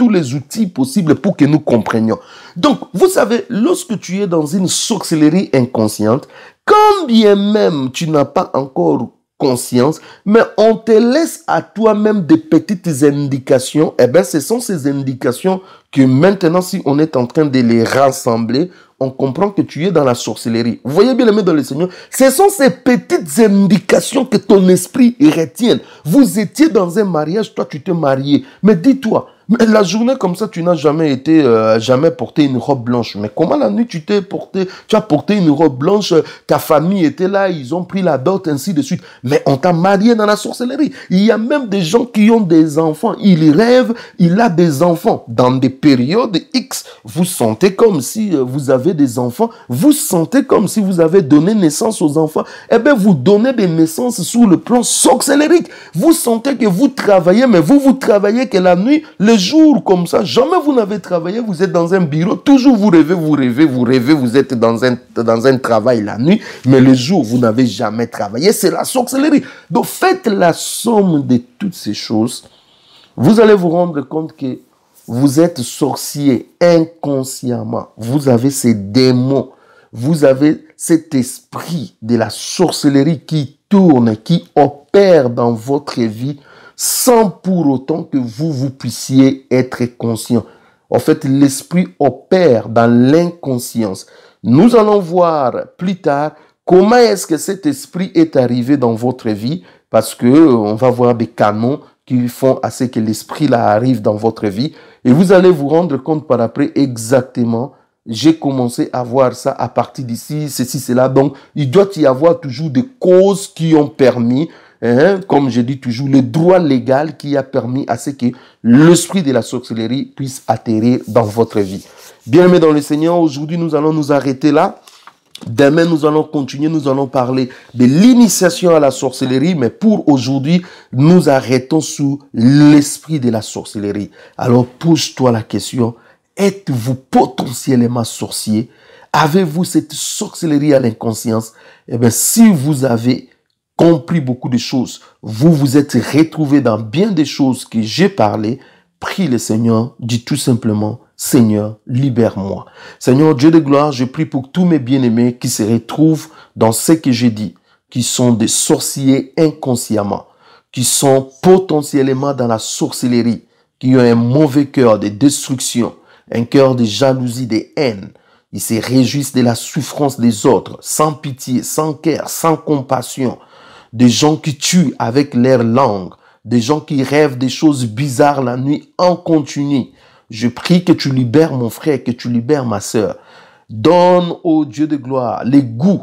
les outils possibles pour que nous comprenions. Donc, vous savez, lorsque tu es dans une sorcellerie inconsciente, quand bien même tu n'as pas encore conscience, mais on te laisse à toi-même des petites indications, eh bien, ce sont ces indications que maintenant, si on est en train de les rassembler, on comprend que tu es dans la sorcellerie. Vous voyez bien aimé dans le Seigneur, ce sont ces petites indications que ton esprit retient. Vous étiez dans un mariage, toi tu t'es marié, mais dis-toi, Mais la journée comme ça, tu n'as jamais été, jamais porté une robe blanche. Mais comment la nuit tu as porté une robe blanche, ta famille était là, ils ont pris la dot, ainsi de suite. Mais on t'a marié dans la sorcellerie. Il y a même des gens qui ont des enfants. Ils rêvent, il a des enfants. Dans des périodes X, vous sentez comme si vous avez des enfants. Vous sentez comme si vous avez donné naissance aux enfants. Eh bien, vous donnez des naissances sous le plan sorcellérique. Vous sentez que vous travaillez, mais vous travaillez que la nuit, le jour comme ça, jamais vous n'avez travaillé, vous êtes dans un bureau, toujours vous rêvez, vous êtes dans un travail la nuit, mais le jour, vous n'avez jamais travaillé, c'est la sorcellerie. Donc faites la somme de toutes ces choses, vous allez vous rendre compte que vous êtes sorcier inconsciemment, vous avez ces démons, vous avez cet esprit de la sorcellerie qui tourne, qui opère dans votre vie, sans pour autant que vous puissiez être conscient. En fait, l'esprit opère dans l'inconscience. Nous allons voir plus tard comment est-ce que cet esprit est arrivé dans votre vie, parce que on va voir des canons qui font à ce que l'esprit là arrive dans votre vie, et vous allez vous rendre compte par après exactement. J'ai commencé à voir ça à partir d'ici, ceci, cela. Donc, il doit y avoir toujours des causes qui ont permis, comme je dis toujours, le droit légal qui a permis à ce que l'esprit de la sorcellerie puisse atterrir dans votre vie. Bien-aimés dans le Seigneur, aujourd'hui, nous allons nous arrêter là. Demain, nous allons continuer, nous allons parler de l'initiation à la sorcellerie, mais pour aujourd'hui, nous arrêtons sous l'esprit de la sorcellerie. Alors, pose-toi la question, êtes-vous potentiellement sorcier? Avez-vous cette sorcellerie à l'inconscience? Eh bien, si vous avez compris beaucoup de choses, vous vous êtes retrouvé dans bien des choses que j'ai parlé, prie le Seigneur, dis tout simplement, Seigneur, libère-moi. Seigneur Dieu de gloire, je prie pour tous mes bien-aimés qui se retrouvent dans ce que j'ai dit, qui sont des sorciers inconsciemment, qui sont potentiellement dans la sorcellerie, qui ont un mauvais cœur de destruction, un cœur de jalousie, de haine. Ils se réjouissent de la souffrance des autres, sans pitié, sans cœur, sans compassion. Des gens qui tuent avec leur langue, des gens qui rêvent des choses bizarres la nuit en continu. Je prie que tu libères mon frère, que tu libères ma sœur. Donne au Dieu de gloire les goûts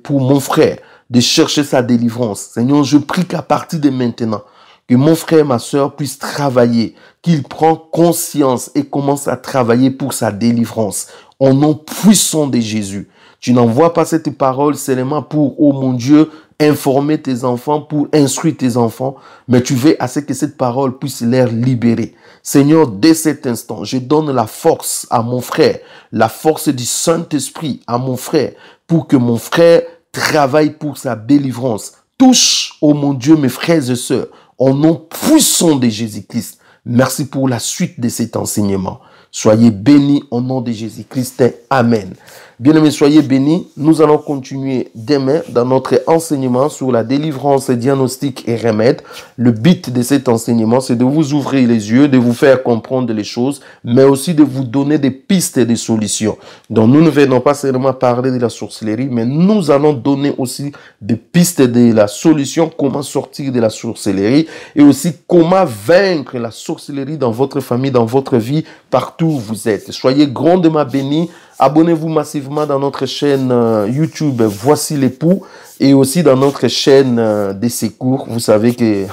pour mon frère de chercher sa délivrance. Seigneur, je prie qu'à partir de maintenant, que mon frère, ma sœur puisse travailler, qu'il prenne conscience et commence à travailler pour sa délivrance. Au nom puissant de Jésus. Tu n'envoies pas cette parole seulement pour, oh mon Dieu, informer tes enfants, pour instruire tes enfants, mais tu veux à ce que cette parole puisse les libérer. Seigneur, dès cet instant, je donne la force à mon frère, la force du Saint-Esprit à mon frère, pour que mon frère travaille pour sa délivrance. Touche, oh mon Dieu, mes frères et sœurs, au nom puissant de Jésus-Christ. Merci pour la suite de cet enseignement. Soyez bénis au nom de Jésus-Christ. Amen. Bien-aimés, soyez bénis. Nous allons continuer demain dans notre enseignement sur la délivrance, diagnostic et remède. Le but de cet enseignement, c'est de vous ouvrir les yeux, de vous faire comprendre les choses, mais aussi de vous donner des pistes et des solutions. Donc, nous ne venons pas seulement parler de la sorcellerie, mais nous allons donner aussi des pistes de la solution, comment sortir de la sorcellerie et aussi comment vaincre la sorcellerie dans votre famille, dans votre vie, partout où vous êtes. Soyez grandement bénis. Abonnez-vous massivement dans notre chaîne YouTube Voici l'époux et aussi dans notre chaîne des secours. Vous savez que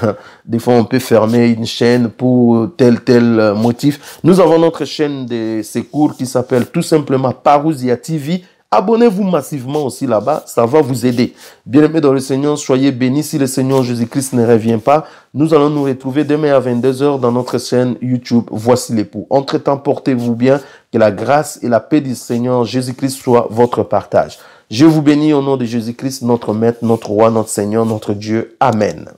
des fois on peut fermer une chaîne pour tel motif. Nous avons notre chaîne des secours qui s'appelle tout simplement Parousia TV. Abonnez-vous massivement aussi là-bas, ça va vous aider. Bien-aimés dans le Seigneur, soyez bénis. Si le Seigneur Jésus-Christ ne revient pas, nous allons nous retrouver demain à 22 h dans notre chaîne YouTube Voici l'époux. Entre-temps, portez-vous bien, que la grâce et la paix du Seigneur Jésus-Christ soient votre partage. Je vous bénis au nom de Jésus-Christ, notre Maître, notre Roi, notre Seigneur, notre Dieu. Amen.